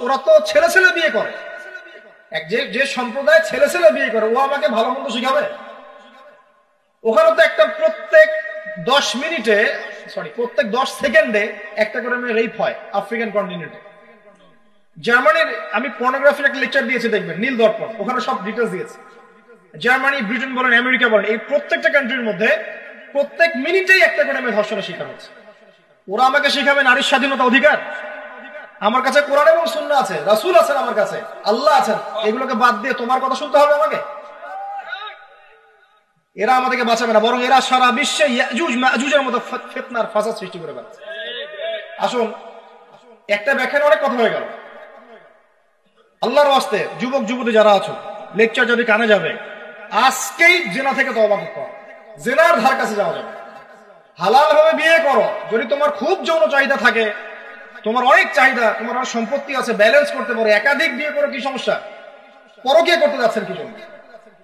ওরা তো ছেলে ছেলে বিয়ে করে। যে সম্প্রদায় ছেলে ছেলে বিয়ে করে, ও আমাকে ভালো মন্দ শিখাবে? ওখানে তো একটা প্রত্যেক 10 মিনিটে, প্রত্যেক 10 সেকেন্ডে একটা করে মেয়ে রেপ হয় আফ্রিকান কন্টিনেন্টে। জার্মানির, আমি পর্নোগ্রাফির একটা লেকচার দিয়েছি, দেখবেন নীল দর্পণ, ওখানে সব ডিটেলস দিয়েছে। জার্মানি, ব্রিটেন বলেন, আমেরিকা বলেন, এই প্রত্যেকটা কান্ট্রির মধ্যে প্রত্যেক মিনিটেই একটা করে মেয়ে ধর্ষণের শিকার হচ্ছে। ওরা আমাকে শিখাবে নারীর স্বাধীনতা, অধিকার? আমার কাছে কোরআন এবং সুন্নাহ আছে, রাসূল আছেন, আমার কাছে আল্লাহ আছেন। এগুলোকে বাদ দিয়ে তোমার কথা শুনতে হবে আমাকে? এরা আমাদেরকে বাঁচাবে না, বরং এরা সারা বিশ্বে ইয়াজুজ মাজুজের মতো ফিতনার ফাসাদ সৃষ্টি করে বেড়াচ্ছে। আসুন, একটা ব্যাখ্যায় অনেক কথা হয়ে গেল। আল্লাহর ওয়াস্তে যুবক যুবতী যারা আছো, লেকচার যদি কানে যাবে, আজকেই জেনা থেকে তওবা করতে হবে। জেনার ধার কাছে যাওয়া যাবে। হালাল ভাবে বিয়ে করো। যদি তোমার খুব যৌন চাহিদা থাকে, তোমার অনেক চাহিদা, তোমার অনেক সম্পত্তি আছে, ব্যালেন্স করতে পারো, একাধিক বিয়ে করে কি সমস্যা? পরকীয়া করতে যাচ্ছেন কি জন্য?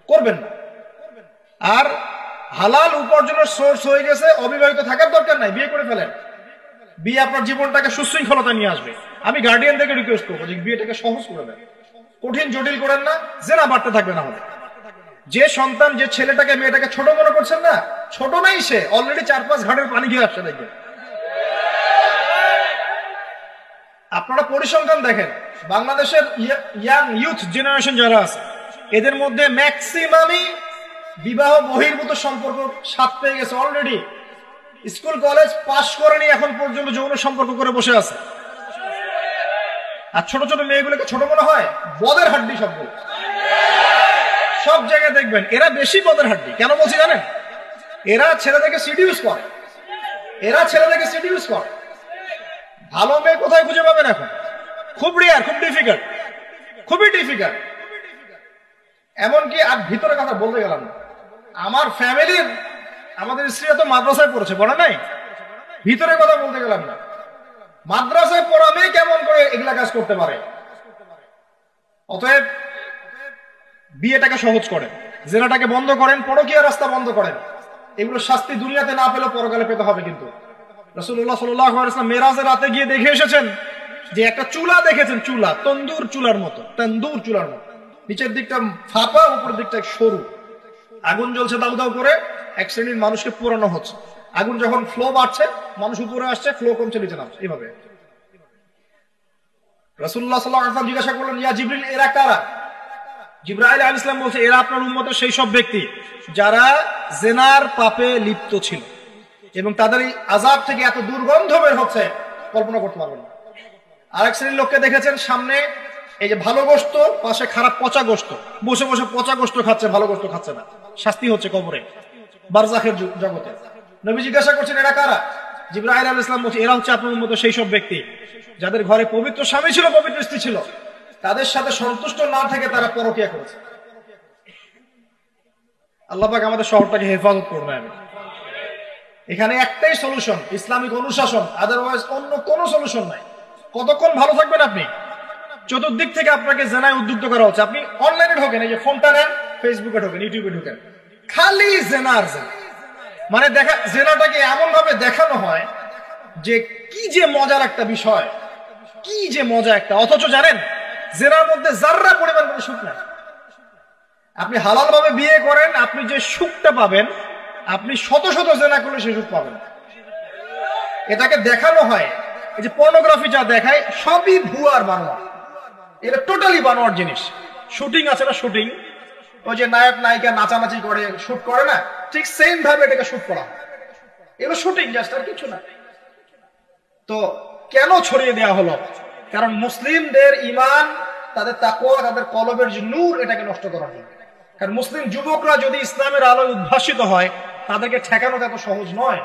করবেন না। আর হালাল উপার্জনের সোর্স হয়ে গেছে, অবিবাহিত থাকার দরকার নাই, বিয়ে করে ফেলেন। বিয়ে আপনার জীবনটাকে সুশৃঙ্খলতা নিয়ে আসবে। আমি গার্ডিয়ানদেরকে রিকোয়েস্ট করবো যে বিয়েটাকে সহজ করে দেন, কঠিন জটিল করেন না, জেনা বাড়তে থাকবে না হলে। যে সন্তান, যে ছেলেটাকে মেয়েটাকে ছোট মনে করছেন না, ছোট নাই, সে অলরেডি 4-5 ঘাটের পানি খেয়ে আসছে। দেখবেন, আপনারা পরিসংখ্যান দেখেন, বাংলাদেশের ইয়াং ইউথ জেনারেশন যারা আছে, এদের মধ্যে ম্যাক্সিমামই বিবাহ বহির্ভূত সম্পর্ক স্বাদ পেয়ে গেছে অলরেডি, স্কুল কলেজ পাশ করেনি এখন পর্যন্ত যৌন সম্পর্ক করে বসে আছে। আর ছোট ছোট মেয়েগুলোকে ছোট মনে হয়, বদের হাড্ডি সবগুলো। সব জায়গায় দেখবেন এরা বেশি বদের হাড্ডি। কেন বলছি জানেন? এরা ছেলেদেরকে সিডিউস করে, ভালো মেয়ে কোথায় খুঁজে পাবেন এখন? খুব রেয়ার, খুবই ডিফিকাল্ট। এমনকি আর ভিতরে কথা বলতে গেলাম না, আমার ফ্যামিলির আমাদের স্ত্রীরা তো মাদ্রাসায় পড়েছে, পড়ে নাই? ভিতরে কথা বলতে গেলাম না, মাদ্রাসায় পড়া মেয়ে কেমন করে এগুলা কাজ করতে পারে? অতএব বিয়েটাকে সহজ করেন, জেনাটাকে বন্ধ করেন, পরকীয়া রাস্তা বন্ধ করেন। এগুলো শাস্তি দুনিয়াতে না পেলে পরকালে পেতে হবে। কিন্তু রাসূলুল্লাহ সাল্লাল্লাহু আলাইহি ওয়াসাল্লাম মেরাজের রাতে গিয়ে দেখে এসেছেন যে একটা চুলা দেখেছেন, চুলা তন্দুর চুলার মতো, নিচের দিকটা ফাঁপা, উপরের দিকটা সরু, আগুন জ্বলছে দাউ দাউ করে, এক শ্রেণীর মানুষকে পোড়ানো হচ্ছে। আগুন যখন ফ্লো বাড়ছে, মানুষ উপরে আসছে, ফ্লো কমছে, নিচে নামছে, এইভাবে। রাসূলুল্লাহ সাল্লাল্লাহু আলাইহি ওয়াসাল্লাম জিজ্ঞাসা করলেন, ইয়া জিবরিল, এরা কারা? জিবরাইল আলাইহিস সালাম বলছে, এরা আপনার উম্মতের সেই সব ব্যক্তি যারা জিনার পাপে লিপ্ত ছিল এবং তাদের এই আযাব থেকে এত দুর্গন্ধ বের হচ্ছে কল্পনা করতে পারবেন না। আরেক শ্রেণীর লোককে দেখেছেন, সামনে এই যে ভালো গোশত, পাশে খারাপ পচা গোশত, বসে বসে পচা গোশত খাচ্ছে, ভালো গোশত খাচ্ছে না, শাস্তি হচ্ছে কবরে, বারজাখের জগতে। নবী জিজ্ঞাসা করছেন, এরা কারা? জিবরাইল আলাইহিস সালাম বলছে, এরা হচ্ছে আপনার উম্মতের সেই সব ব্যক্তি যাদের ঘরে পবিত্র স্বামী ছিল, পবিত্র স্ত্রী ছিল, তাদের সাথে সন্তুষ্ট না থেকে তারা পরকীয়া করেছে। আল্লাহ পাক আমাদের শহরটাকে হেফাজত করবে। এখানে একটাই সলিউশন, ইসলামিক অনুশাসন, আদারওয়াইজ অন্য কোনো সলিউশন নাই। কতক্ষণ ভালো থাকবেন আপনি? চতুর্দিক থেকে আপনাকে জেনায় উদ্যুক্ত করা হচ্ছে। আপনি অনলাইনে ঢোকেন, এই যে ফোনটা নেন, ফেসবুকে ঢোকেন, ইউটিউবে ঢোকেন, খালি জেনার জেনা। মানে দেখা, জেনাটাকে এমন ভাবে দেখানো হয় যে কি যে মজার একটা বিষয়, কি যে মজা একটা। অথচ জানেন জেনার মধ্যে যাররা পরিমাণ কোনো সুখ নাই। আপনি হালাল ভাবে বিয়ে করেন, আপনি যে সুখটা পাবেন, আপনি শত শত জেনা করলে সে সুখ পাবেন। এটাকে দেখানো হয়, এই যে পর্নোগ্রাফি যা দেখায় সবই ভুয়ার বানোয়া, এটা টোটালি বানোয়ার জিনিস। শুটিং আছে না, শুটিং, ওই যে নায়ক নায়িকা নাচানাচি করে, শুট করে না, ঠিক সেম ভাবে এটাকে শুট করা হয়। এগুলো শুটিং, জাস্ট, আর কিছু না। তো কেন ছড়িয়ে দেওয়া হলো? কারণ মুসলিমদের ঈমান, তাদের তাকওয়া, তাদের কলবের যে নূর, এটাকে নষ্ট করার জন্য। কারণ মুসলিম যুবকরা যদি ইসলামের আলোয় উদ্ভাসিত হয়, তাদেরকে ঠেকানোটা এত সহজ নয়।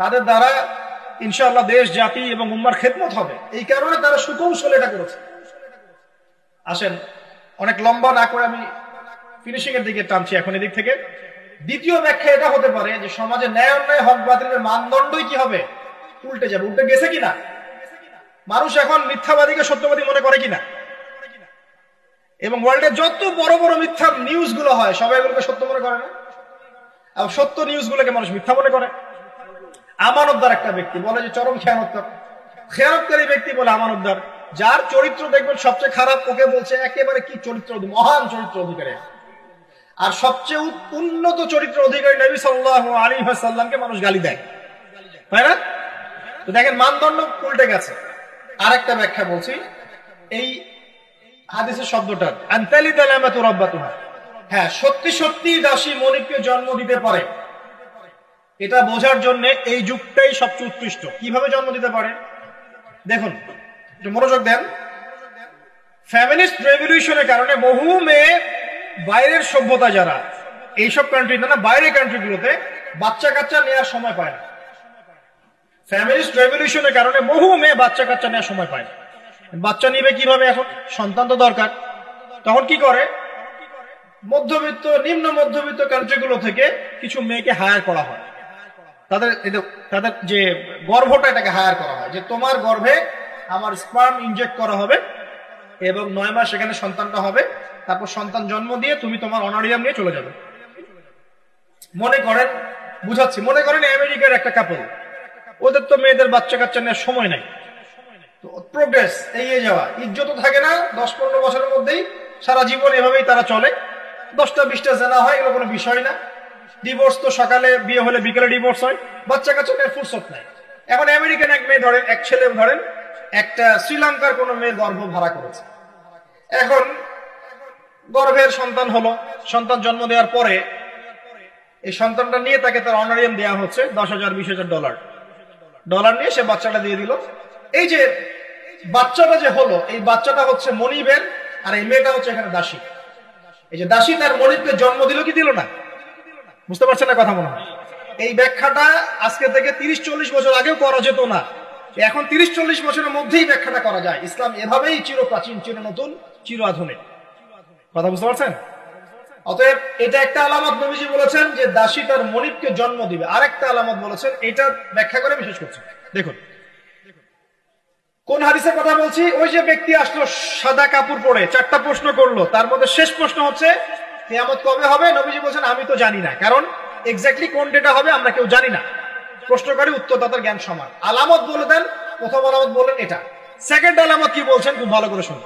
তাদের দ্বারা ইনশাআল্লাহ দেশ, জাতি এবং উম্মার খেদমত হবে। এই কারণে তারা সুকৌশলে এটা করেছে। আসেন, অনেক লম্বা না করে আমি ফিনিশিং এর দিকে টানছি এখন এদিক থেকে। দ্বিতীয় ব্যাখ্যা এটা হতে পারে যে সমাজে ন্যায় অন্যায়, হক বাতিলের মানদণ্ডই কি হবে? উল্টে যাবে। উল্টে গেছে কিনা? মানুষ এখন মিথ্যাবাদীকে সত্যবাদী মনে করে কিনা? এবং ওয়ার্ল্ডে যত বড় বড় মিথ্যা নিউজ গুলো হয়, সবাই এগুলোকে সত্য মনে করে না। আর সত্য নিউজ গুলোকে মানুষ মিথ্যা মনে করে। আমানতদার একটা ব্যক্তি বলে যে চরম খেয়ানতকারী ব্যক্তি বলে আমানতদার। যার চরিত্র দেখবেন সবচেয়ে খারাপ, ওকে বলছে একেবারে কি চরিত্র, মহান চরিত্র অধিকারী। আর সবচেয়ে উন্নত চরিত্র অধিকারী নবী সাল্লাল্লাহু আলাইহি ওয়াসাল্লামকে মানুষ গালি দেয়, তাই না? তো দেখেন, মানদণ্ড উল্টে গেছে। আরেকটা ব্যাখ্যা বলছি এই হাদিসের শব্দটার, আনতালিদা লামাতু রাব্বাতুহা। হ্যাঁ, সত্যি সত্যি দাসী মনিবকে জন্ম দিতে পারে, এটা বোঝার জন্য এই যুগটাই সবচেয়ে উৎকৃষ্ট। কিভাবে জন্ম দিতে পারে দেখুন, একটু মনোযোগ দেন। ফেমিনিস্ট রেভলিউশনের কারণে বহু মেয়ে বাইরের সভ্যতা, যারা এইসব কান্ট্রিতে না, বাইরের কান্ট্রিগুলোতে বাচ্চা কাচ্চা নেওয়ার সময় পায় না। ফেমিনিস্ট রেভলিউশনের কারণে বহু মেয়ে বাচ্চা কাচ্চা নেওয়ার সময় পায় না। বাচ্চা নিবে কিভাবে? এখন সন্তান তো দরকার। তখন কি করে? মধ্যবিত্ত, নিম্ন মধ্যবিত্ত কান্ট্রিগুলো থেকে কিছু মেয়েকে হায়ার করা হয়। তাদের যে গর্ভটা, এটাকে হায়ার করা হয়, যে তোমার গর্ভে আমার স্পার্ম ইনজেক্ট করা হবে এবং 9 মাস এখানে সন্তানটা হবে, তারপর সন্তান জন্ম দিয়ে তুমি তোমার অনারিয়াম নিয়ে চলে যাবে। মনে করেন, বুঝাচ্ছি, মনে করেন আমেরিকার একটা কাপল, ওদের তো মেয়েদের বাচ্চা কাচ্চা নেওয়ার সময় নাই। তো প্রোগ্রেস, এগিয়ে যাওয়া, ইজ্জত থাকে না, 10-15 বছরের মধ্যেই সারা জীবন এভাবেই তারা চলে। 10টা-20টা জানা হয়, এগুলো কোনো বিষয় না। ডিভোর্স তো সকালে বিয়ে হলে বিকেলে ডিভোর্স হয়, বাচ্চা কাচ্চা নেওয়ার ফুরসত নাই। এখন আমেরিকান এক মেয়ে ধরেন, এক ছেলে ধরেন, একটা শ্রীলঙ্কার কোন মেয়ে গর্ভ ভাড়া করেছে। এখন গর্ভের সন্তান হলো, সন্তান জন্ম দেওয়ার পরে এই সন্তানটা নিয়ে তাকে তার অনারিয়াম দেওয়া হচ্ছে $10,000 $20,000 ডলার নিয়ে সে বাচ্চাটা দিয়ে দিল। এই যে বাচ্চাটা যে হলো, এই বাচ্চাটা হচ্ছে মনিবের, আর এই মেয়েটা হচ্ছে এখানে দাসী। এই যে দাসী তার মনিবকে জন্ম দিল কি দিল না? বুঝতে পারছেন না কথা মনে হয়? এই ব্যাখ্যাটা আজকে থেকে 30-40 বছর আগেও করা যেত না, এখন 30-40 বছরের মধ্যেই ব্যাখ্যাটা করা যায়। ইসলাম এভাবেই চির প্রাচীন, চির নতুন, চির আধুনিক। কথা বুঝতে পারছেন? অতএব এটা একটা আলামত নবীজি বলেছেন যে দাসী তার মনিবকে জন্ম দিবে। আরেকটা আলামত বলেছেন, এটা ব্যাখ্যা করে বিশেষ করছে। দেখুন কোন হাদিসের কথা বলছি। ওই যে ব্যক্তি আসলো সাদা কাপড় পরে, 4টা প্রশ্ন করলো, তার মধ্যে শেষ প্রশ্ন হচ্ছে কিয়ামত কবে হবে? নবীজি বলছেন আমি তো জানি না, কারণ এক্স্যাক্টলি কোন ডেটা হবে আমরা কেউ জানি না। প্রশ্নকারী উত্তরদাতার জ্ঞান সমান। আলামত বলে দেন, প্রথম আলামত বলেন এটা। সেকেন্ড আলামত কি বলছেন খুব ভালো করে শুনুন।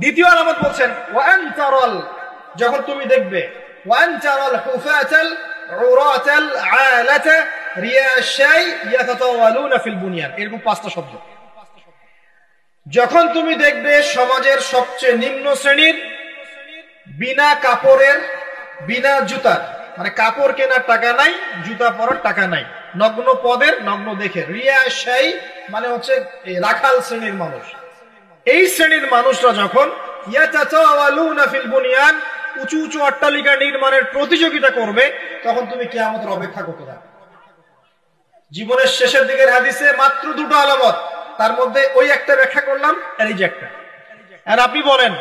দ্বিতীয় আলামত বলছেন ওয়ান তারাল, যখন তুমি দেখবে ওয়ান তারাল হুফাতাল উরাতাল আলাতা রিয়াশাই ইয়াতাতাওয়ালুনা ফিল বুনিয়ান, এরকম 5টা শব্দ। যখন তুমি দেখবে সমাজের সবচেয়ে নিম্ন শ্রেণীর, বিনা কাপড়ের, বিনা জুতার, মানে কাপড় কেনার টাকা নাই, জুতা পরার টাকা নাই, নগ্ন পদের, নগ্ন দেখে, রিয়াশাই মানে হচ্ছে রাখাল শ্রেণীর মানুষ। এই শ্রেণীর মানুষরা যখন ইয়াতাতাওয়ালুনা ফিল বুনিয়ান, উঁচু উঁচু অট্টালিকা নির্মাণের প্রতিযোগিতা করবে, তখন তুমি কিয়ামতের অপেক্ষা করতে থাকো। জীবনের শেষের দিকের হাদিসে মাত্র 2টো আলামত, তার মধ্যে ওই একটা ব্যাখ্যা করলাম, আর এই যে একটা। আর আপনি বলেন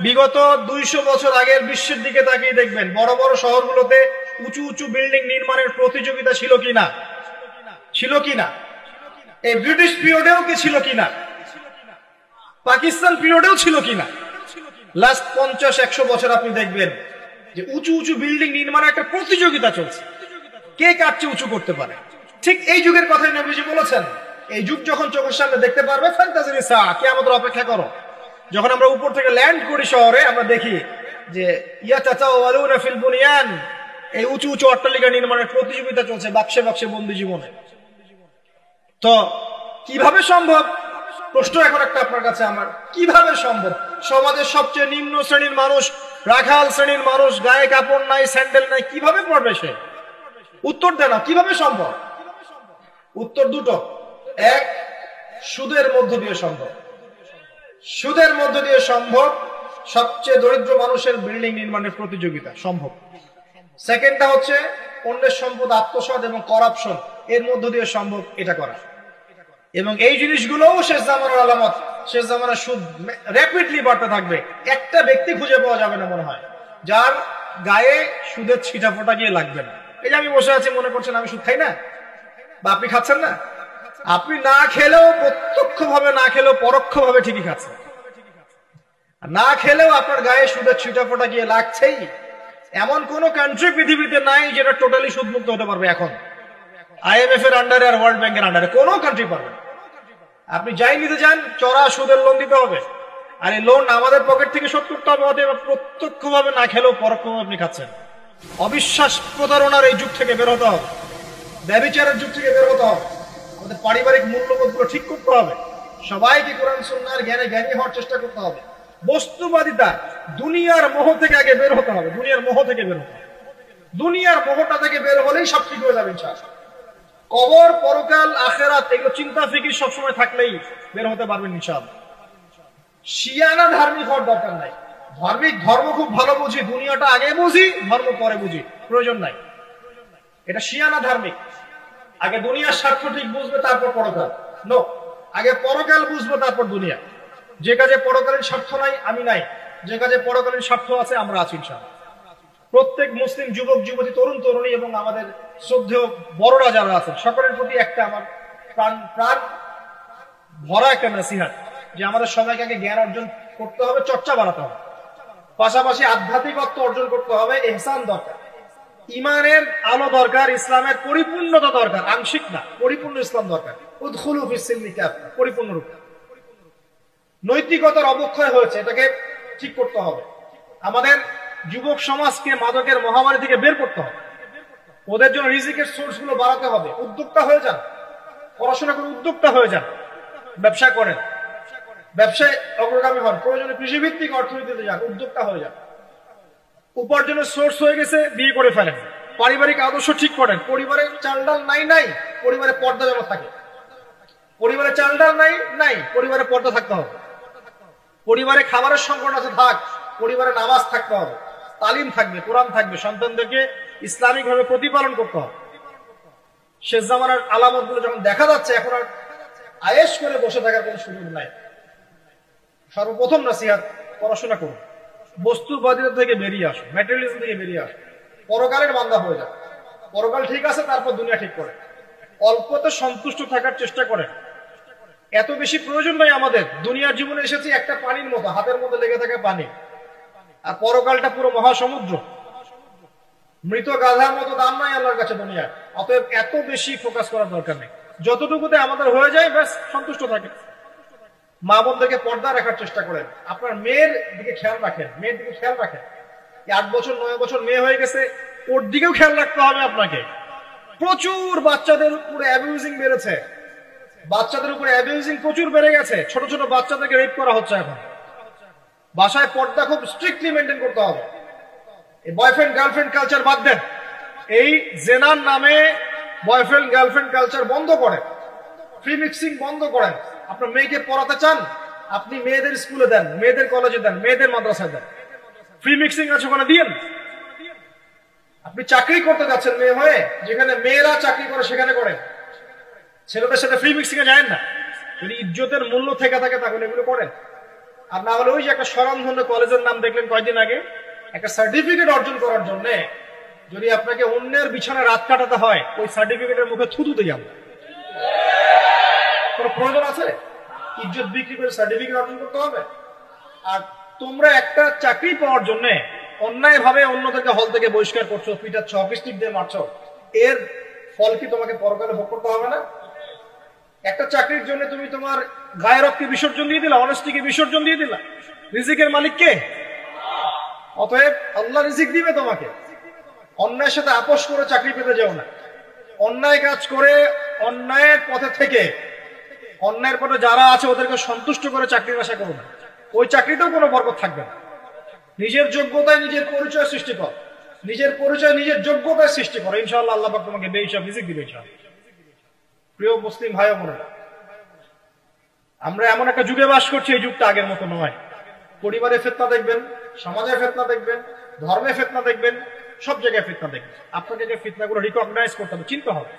বিগত 200 বছর আগের বিশ্বের দিকে তাকিয়ে দেখবেন বড় বড় শহরগুলোতে উঁচু উঁচু বিল্ডিং নির্মাণের প্রতিযোগিতা ছিল কিনা? ছিল কিনা? এই ব্রিটিশ পিরিয়ডেও কি ছিল কিনা? পাকিস্তান পিরিয়ডেও ছিল কিনা? লাস্ট 50-100 বছর আপনি দেখবেন যে উঁচু উঁচু বিল্ডিং নির্মাণের একটা প্রতিযোগিতা চলছে, কে কার চেয়ে উঁচু করতে পারে। ঠিক এই যুগের কথাই নবীজি বলেছেন, এই যুগ যখন চোখের সামনে দেখতে পারবে ফ্যান্টাসির সা, কিয়ামতের অপেক্ষা করো। যখন আমরা উপর থেকে ল্যান্ড করি শহরে, আমরা দেখি যে ইয়াতাতাওয়ালুনা ফিল বুনিয়ান, এই উঁচু উঁচু অট্টালিকা নির্মাণের প্রতিযোগিতা চলছে বাক্সে বাক্সে বন্দি জীবনে। তো কিভাবে সম্ভব? প্রশ্ন এখন একটা আপনার কাছে আমার, কিভাবে সম্ভব সমাজের সবচেয়ে নিম্ন শ্রেণীর মানুষ, রাখাল শ্রেণীর মানুষ, গায়ে কাপড় নাই, স্যান্ডেল নাই, কিভাবে পড়বে সে? উত্তর দেন না, কিভাবে সম্ভব? উত্তর 2টো। এক, সুদের মধ্য দিয়ে সম্ভব। সুদের মধ্য দিয়ে সম্ভব সবচেয়ে দরিদ্র মানুষের বিল্ডিং নির্মাণের প্রতিযোগিতা সম্ভব। সেকেন্ডটা হচ্ছে অন্যের সম্পদ আত্মসাৎ এবং করাপশন, এর মধ্য দিয়ে সম্ভব এটা করা। এবং এই জিনিসগুলোও শেষ জামানার আলামত। শেষ জামানার সুদ র্যাপিডলি বাড়তে থাকবে। একটা ব্যক্তি খুঁজে পাওয়া যাবে না মনে হয় যার গায়ে সুদের ছিটা ফোটা গিয়ে লাগবে না। এই যে আমি বসে আছি, মনে করছেন আমি সুদ খাই না, বা আপনি খাচ্ছেন না? আপনি না খেলেও, প্রত্যক্ষ ভাবে না খেলেও পরোক্ষ ভাবে ঠিকই খাচ্ছেন। না খেলেও আপনার গায়ে সুদের ছিটা ফোটা গিয়ে লাগছেই। এমন কোন কান্ট্রি পৃথিবীতে নাই যেটা টোটালি সুদ মুক্ত হতে পারবে এখন। IMF এর আন্ডারে আর ওয়ার্ল্ড ব্যাংকের আন্ডারে কোনো কান্ট্রি পারবে। আপনি যাই নিতে যান চড়া সুদের লোন দিতে হবে, আর এই লোন আমাদের পকেট থেকে শোধ করতে হবে। অতএব প্রত্যক্ষ ভাবে না খেলেও পরোক্ষ ভাবে আপনি খাচ্ছেন। অবিশ্বাস প্রতারণার এই যুগ থেকে বের হতে হবে, ব্যভিচারের যুগ থেকে বের হতে হবে। আমাদের পারিবারিক মূল্যবোধ গুলো ঠিক করতে হবে। সবাইকে কোরআন সুন্নাহর জ্ঞানে জ্ঞানী হওয়ার চেষ্টা করতে হবে। বস্তুবাদিতা, দুনিয়ার মোহ থেকে আগে বের হতে হবে। দুনিয়ার মোহ থেকে বের হতে হবে। দুনিয়ার মোহটা থেকে বের হলেই সব ঠিক হয়ে যাবে ইনশাআল্লাহ। কবর, পরকাল, আখেরাত এগুলো চিন্তা ফিকির সবসময় থাকলেই বের হতে পারবেন ইনশাআল্লাহ। শিয়ানা ধার্মিক হওয়ার দরকার নাই। ধর্ম খুব ভালো বুঝি, দুনিয়াটা আগে বুঝি, ধর্ম পরে বুঝি, প্রয়োজন নাই। এটা শিয়ানা ধার্মিক। আগে দুনিয়ার স্বার্থ ঠিক বুঝবে, তারপর পরকাল। নো, আগে পরকাল বুঝবো, তারপর দুনিয়া। যে কাজে পরকালীন স্বার্থ নাই আমি নাই, যে কাজে পরকালীন স্বার্থ আছে আমরা আছি ইনশাআল্লাহ। প্রত্যেক মুসলিম যুবক যুবতী, তরুণ তরুণী এবং আমাদের শ্রদ্ধেয় বড়রা যারা আছেন সকলের প্রতি একটা আমার প্রাণ ভরা একটা নসিহত, যে আমাদের সবাইকে আগে জ্ঞান অর্জন করতে হবে, চর্চা বাড়াতে হবে, পাশাপাশি আধ্যাত্মিকত্ব অর্জন করতে হবে। ইহসান দরকার, ইমানের আলো দরকার, ইসলামের পরিপূর্ণতা দরকার, আংশিক না, পরিপূর্ণ ইসলাম দরকার। উদখুলু ফিস-সিলমি কাফা, পরিপূর্ণ রূপ। নৈতিকতার অবক্ষয় হয়েছে, এটাকে ঠিক করতে হবে। আমাদের যুবক সমাজকে মাদকের মহামারী থেকে বের করতে হবে। ওদের জন্য রিজিকের সোর্স গুলো বাড়াতে হবে। উদ্যোক্তা হয়ে যান, পড়াশোনা করে উদ্যোক্তা হয়ে যান, ব্যবসা করেন, ব্যবসায় অগ্রগামী হন, প্রয়োজনে কৃষিভিত্তিক অর্থনীতিতে যান, উদ্যোক্তা হয়ে যান। উপার্জনের সোর্স হয়ে গেছে, বিয়ে করে ফেলেন, পারিবারিক আদর্শ ঠিক করেন। পরিবারে চাল ডাল নাই, পরিবারে পর্দা যেন থাকে। পরিবারে চাল ডাল নাই, পরিবারে পর্দা থাকতে হবে। পরিবারে খাবারের সংকট আছে, থাক, পরিবারে নামাজ থাকতে হবে, তালিম থাকবে, কোরআন থাকবে, সন্তানদেরকে ইসলামিক ভাবে প্রতিপালন করতে হবে। শেষ জামানার আলামত গুলো যখন দেখা যাচ্ছে, এখন আর আয়েশ করে বসে থাকার কোনো সুযোগ নাই। সর্বপ্রথম নসিহত, পড়াশোনা করুন, বস্তুবাদিতা থেকে বেরিয়ে আসুন, ম্যাটেরিয়ালিজম থেকে বেরিয়ে আসুন, পরকালের বান্দা হয়ে যান। পরকাল ঠিক আছে, তারপর দুনিয়া ঠিক করে। অল্পতে সন্তুষ্ট থাকার চেষ্টা করেন। এত বেশি প্রয়োজন নাই আমাদের। দুনিয়ার জীবনে এসেছি একটা পানির মতো, হাতের মধ্যে লেগে থাকা পানি, আর পরকালটা পুরো মহাসমুদ্র। মৃত গাধার মতো দাম নাই আল্লাহর কাছে দুনিয়ায়। অতএব এত বেশি ফোকাস করার দরকার নেই। যতটুকুতে আমাদের হয়ে যায় ব্যাস সন্তুষ্ট থাকে। মা বোনদেরকে পর্দা রাখার চেষ্টা করেন। আপনার মেয়ের দিকে খেয়াল রাখেন, মেয়ের দিকে খেয়াল রাখেন। 8 বছর 9 বছর মেয়ে হয়ে গেছে, ওর দিকেও খেয়াল রাখতে হবে আপনাকে। প্রচুর বাচ্চাদের উপরে অ্যাবিউজিং বেড়েছে, বাচ্চাদের উপরে অ্যাবিউজিং প্রচুর বেড়ে গেছে। ছোট ছোট বাচ্চাদেরকে রেপ করা হচ্ছে এখন। বাসায় পর্দা খুব স্ট্রিক্টলি মেনটেন করতে হবে। এই বয়ফ্রেন্ড গার্লফ্রেন্ড কালচার বাদ দেন। এই জেনার নামে বয়ফ্রেন্ড গার্লফ্রেন্ড কালচার বন্ধ করেন, ফ্রি মিক্সিং বন্ধ করেন। আপনার মেয়েকে পড়াতে চান, আপনি মেয়েদের স্কুলে দেন, মেয়েদের কলেজে দেন, মেয়েদের মাদ্রাসায় দেন। ফ্রি মিক্সিং আছে ওখানে দিয়েন। আপনি চাকরি করতে যাচ্ছেন মেয়ে হয়ে, যেখানে মেয়েরা চাকরি করে সেখানে করেন। ছেলেদের সাথে ফ্রি মিক্সিং এ যায় না। যদি ইজ্জতের মূল্য থেকে থাকে তাহলে এগুলো করেন। আর না হলে ওই যে একটা স্বনামধন্য কলেজের নাম দেখলেন কয়েকদিন আগে, একটা সার্টিফিকেট অর্জন করার জন্য যদি আপনাকে অন্যের বিছানায় রাত কাটাতে হয়, ওই সার্টিফিকেটের মুখে থুতু দিই আমরা। কোনো প্রয়োজন আছে? ইজ্জত বিক্রি করে সার্টিফিকেট অর্জন করতে হবে? আর তোমরা একটা চাকরি পাওয়ার জন্য অন্যায় ভাবে অন্যদেরকে হল থেকে বহিষ্কার করছো, পিটাচ্ছ, অফিস্টিক দিয়ে মারছো, এর ফল কি তোমাকে পরকালে ভোগ করতে হবে না? একটা চাকরির জন্য তুমি তোমার গায়ের রক্তকে বিসর্জন দিয়ে দিলা, অনেস্টিকে বিসর্জন দিয়ে দিলা। রিজিকের মালিক কে? অতএব আল্লাহ রিজিক দিবে তোমাকে। অন্যায়ের সাথে আপোষ করে চাকরি পেতে যাও না। অন্যায় কাজ করে অন্যায়ের পথে থেকে, অন্যায়ের পথে যারা আছে ওদেরকে সন্তুষ্ট করে চাকরির আশা করো না। ওই চাকরিতেও কোনো বরকত থাকবে না। নিজের যোগ্যতায় নিজের পরিচয় সৃষ্টি কর, নিজের পরিচয় নিজের যোগ্যতায় সৃষ্টি করো। ইনশাআল্লাহ আল্লাহ পাক তোমাকে বেহিসাব রিজিক দিবে ইনশাআল্লাহ। প্রিয় মুসলিম ভাই ও বোনেরা, আমরা এমন একটা যুগে বাস করছি, এই যুগটা আগের মতো নয়। পরিবারে ফিতনা দেখবেন, সমাজে ফিতনা দেখবেন, ধর্মে ফিতনা দেখবেন, সব জায়গায় ফিতনা দেখবেন। আপনাকে যে ফিতনাগুলো রিকগনাইজ করতে হবে, চিনতে হবে।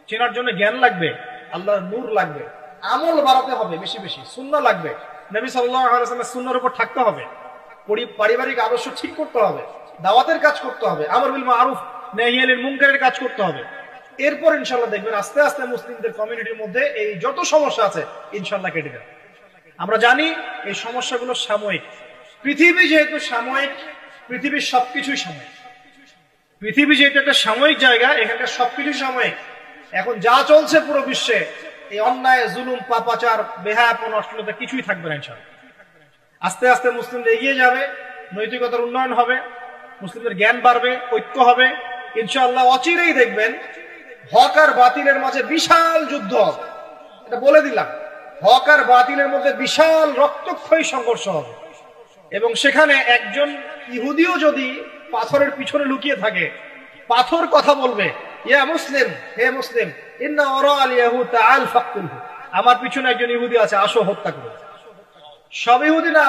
চেনার জন্য জ্ঞান লাগবে, আল্লাহর নূর লাগবে, আমল বাড়াতে হবে বেশি বেশি, সুন্নাহ লাগবে, নবী সাল্লাল্লাহু আলাইহি ওয়াসাল্লামের সুন্নাহর উপর থাকতে হবে, পারিবারিক আদর্শ ঠিক করতে হবে, দাওয়াতের কাজ করতে হবে, আমর বিল মারুফ নাহি আনিল মুনকারের কাজ করতে হবে। এরপর ইনশাআল্লাহ দেখবেন আস্তে আস্তে মুসলিমদের কমিউনিটির মধ্যে এই যত সমস্যা আছে ইনশাআল্লাহ কেটে যাবে। আমরা জানি এই সমস্যাগুলো সাময়িক। পৃথিবী যেহেতু সাময়িক, পৃথিবীর সবকিছুই সাময়িক। পৃথিবী যেহেতু একটা সাময়িক জায়গা, এখানকার সবকিছু সাময়িক। এখন যা চলছে পুরো বিশ্বে, এই অন্যায়, জুলুম, পাপাচার, বেহায়াপন, অশ্লীলতা কিছুই থাকবে না ইনশাআল্লাহ। আস্তে আস্তে মুসলিমরা এগিয়ে যাবে, নৈতিকতার উন্নয়ন হবে, মুসলিমদের জ্ঞান বাড়বে, ঐক্য হবে ইনশাআল্লাহ। অচিরেই দেখবেন হক আর বাতিলের মাঝে বিশাল যুদ্ধ হবে। এটা বলে দিলাম, হক আর বাতিলের মধ্যে বিশাল রক্তক্ষয়ী সংঘর্ষ হবে। এবং সেখানে একজন ইহুদিও যদি পাথরের পিছনে লুকিয়ে থাকে, পাথর কথা বলবে, ইয়া মুসলিম, হে মুসলিম, ইন্না ওরা আল ইয়াহুদ তাআল ফাকতুলহু, আমার পিছনে একজন ইহুদি আছে, আসো হত্যা করো। সব ইহুদি না,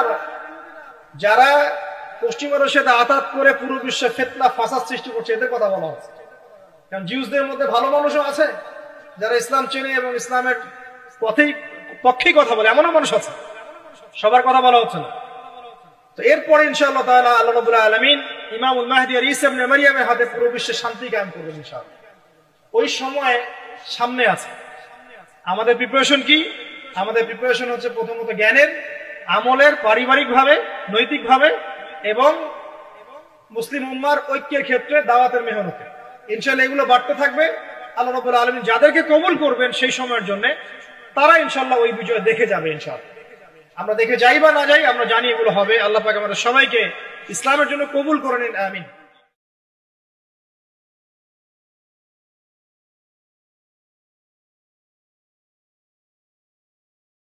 যারা পশ্চিমাদের সাথে আতাত করে পুরো বিশ্বে ফিতনা ফাসাদ সৃষ্টি করছে, এদের কথা বলা হচ্ছে। কারণ জিউসদের মধ্যে ভালো মানুষও আছে যারা ইসলাম চেনে এবং ইসলামের পক্ষেই কথা বলে, এমনও মানুষ আছে। সবার কথা বলা হচ্ছে না। তো এরপরে ইনশাআল্লাহ তাআলা আল্লাহ রাব্বুল আলামিন ইমামুল মাহদি আর ঈসা ইবনে মারইয়ামের হাতে পুরো বিশ্বে শান্তি কায়েম করবেন ইনশাআল্লাহ। ওই সময় সামনে আছে। আমাদের প্রিপারেশন কি? আমাদের প্রিপারেশন হচ্ছে প্রথমত জ্ঞানের, আমলের, পারিবারিকভাবে, নৈতিকভাবে এবং মুসলিম উম্মার ঐক্যের ক্ষেত্রে দাওয়াতের মেহনতে। ইনশাআল্লাহ এগুলো বাড়তে থাকবে। আল্লাহ রাব্বুল আলামিন যাদেরকে কবুল করবেন সেই সময়ের জন্য, তারা ইনশাআল্লাহ ওই বিজয় দেখে যাবে ইনশাআল্লাহ। আমরা দেখে যাই বা না যাই, আমরা জানি এগুলো হবে। আল্লাহ পাক আমাদের সবাইকে ইসলামের জন্য কবুল করে নিন, আমিন।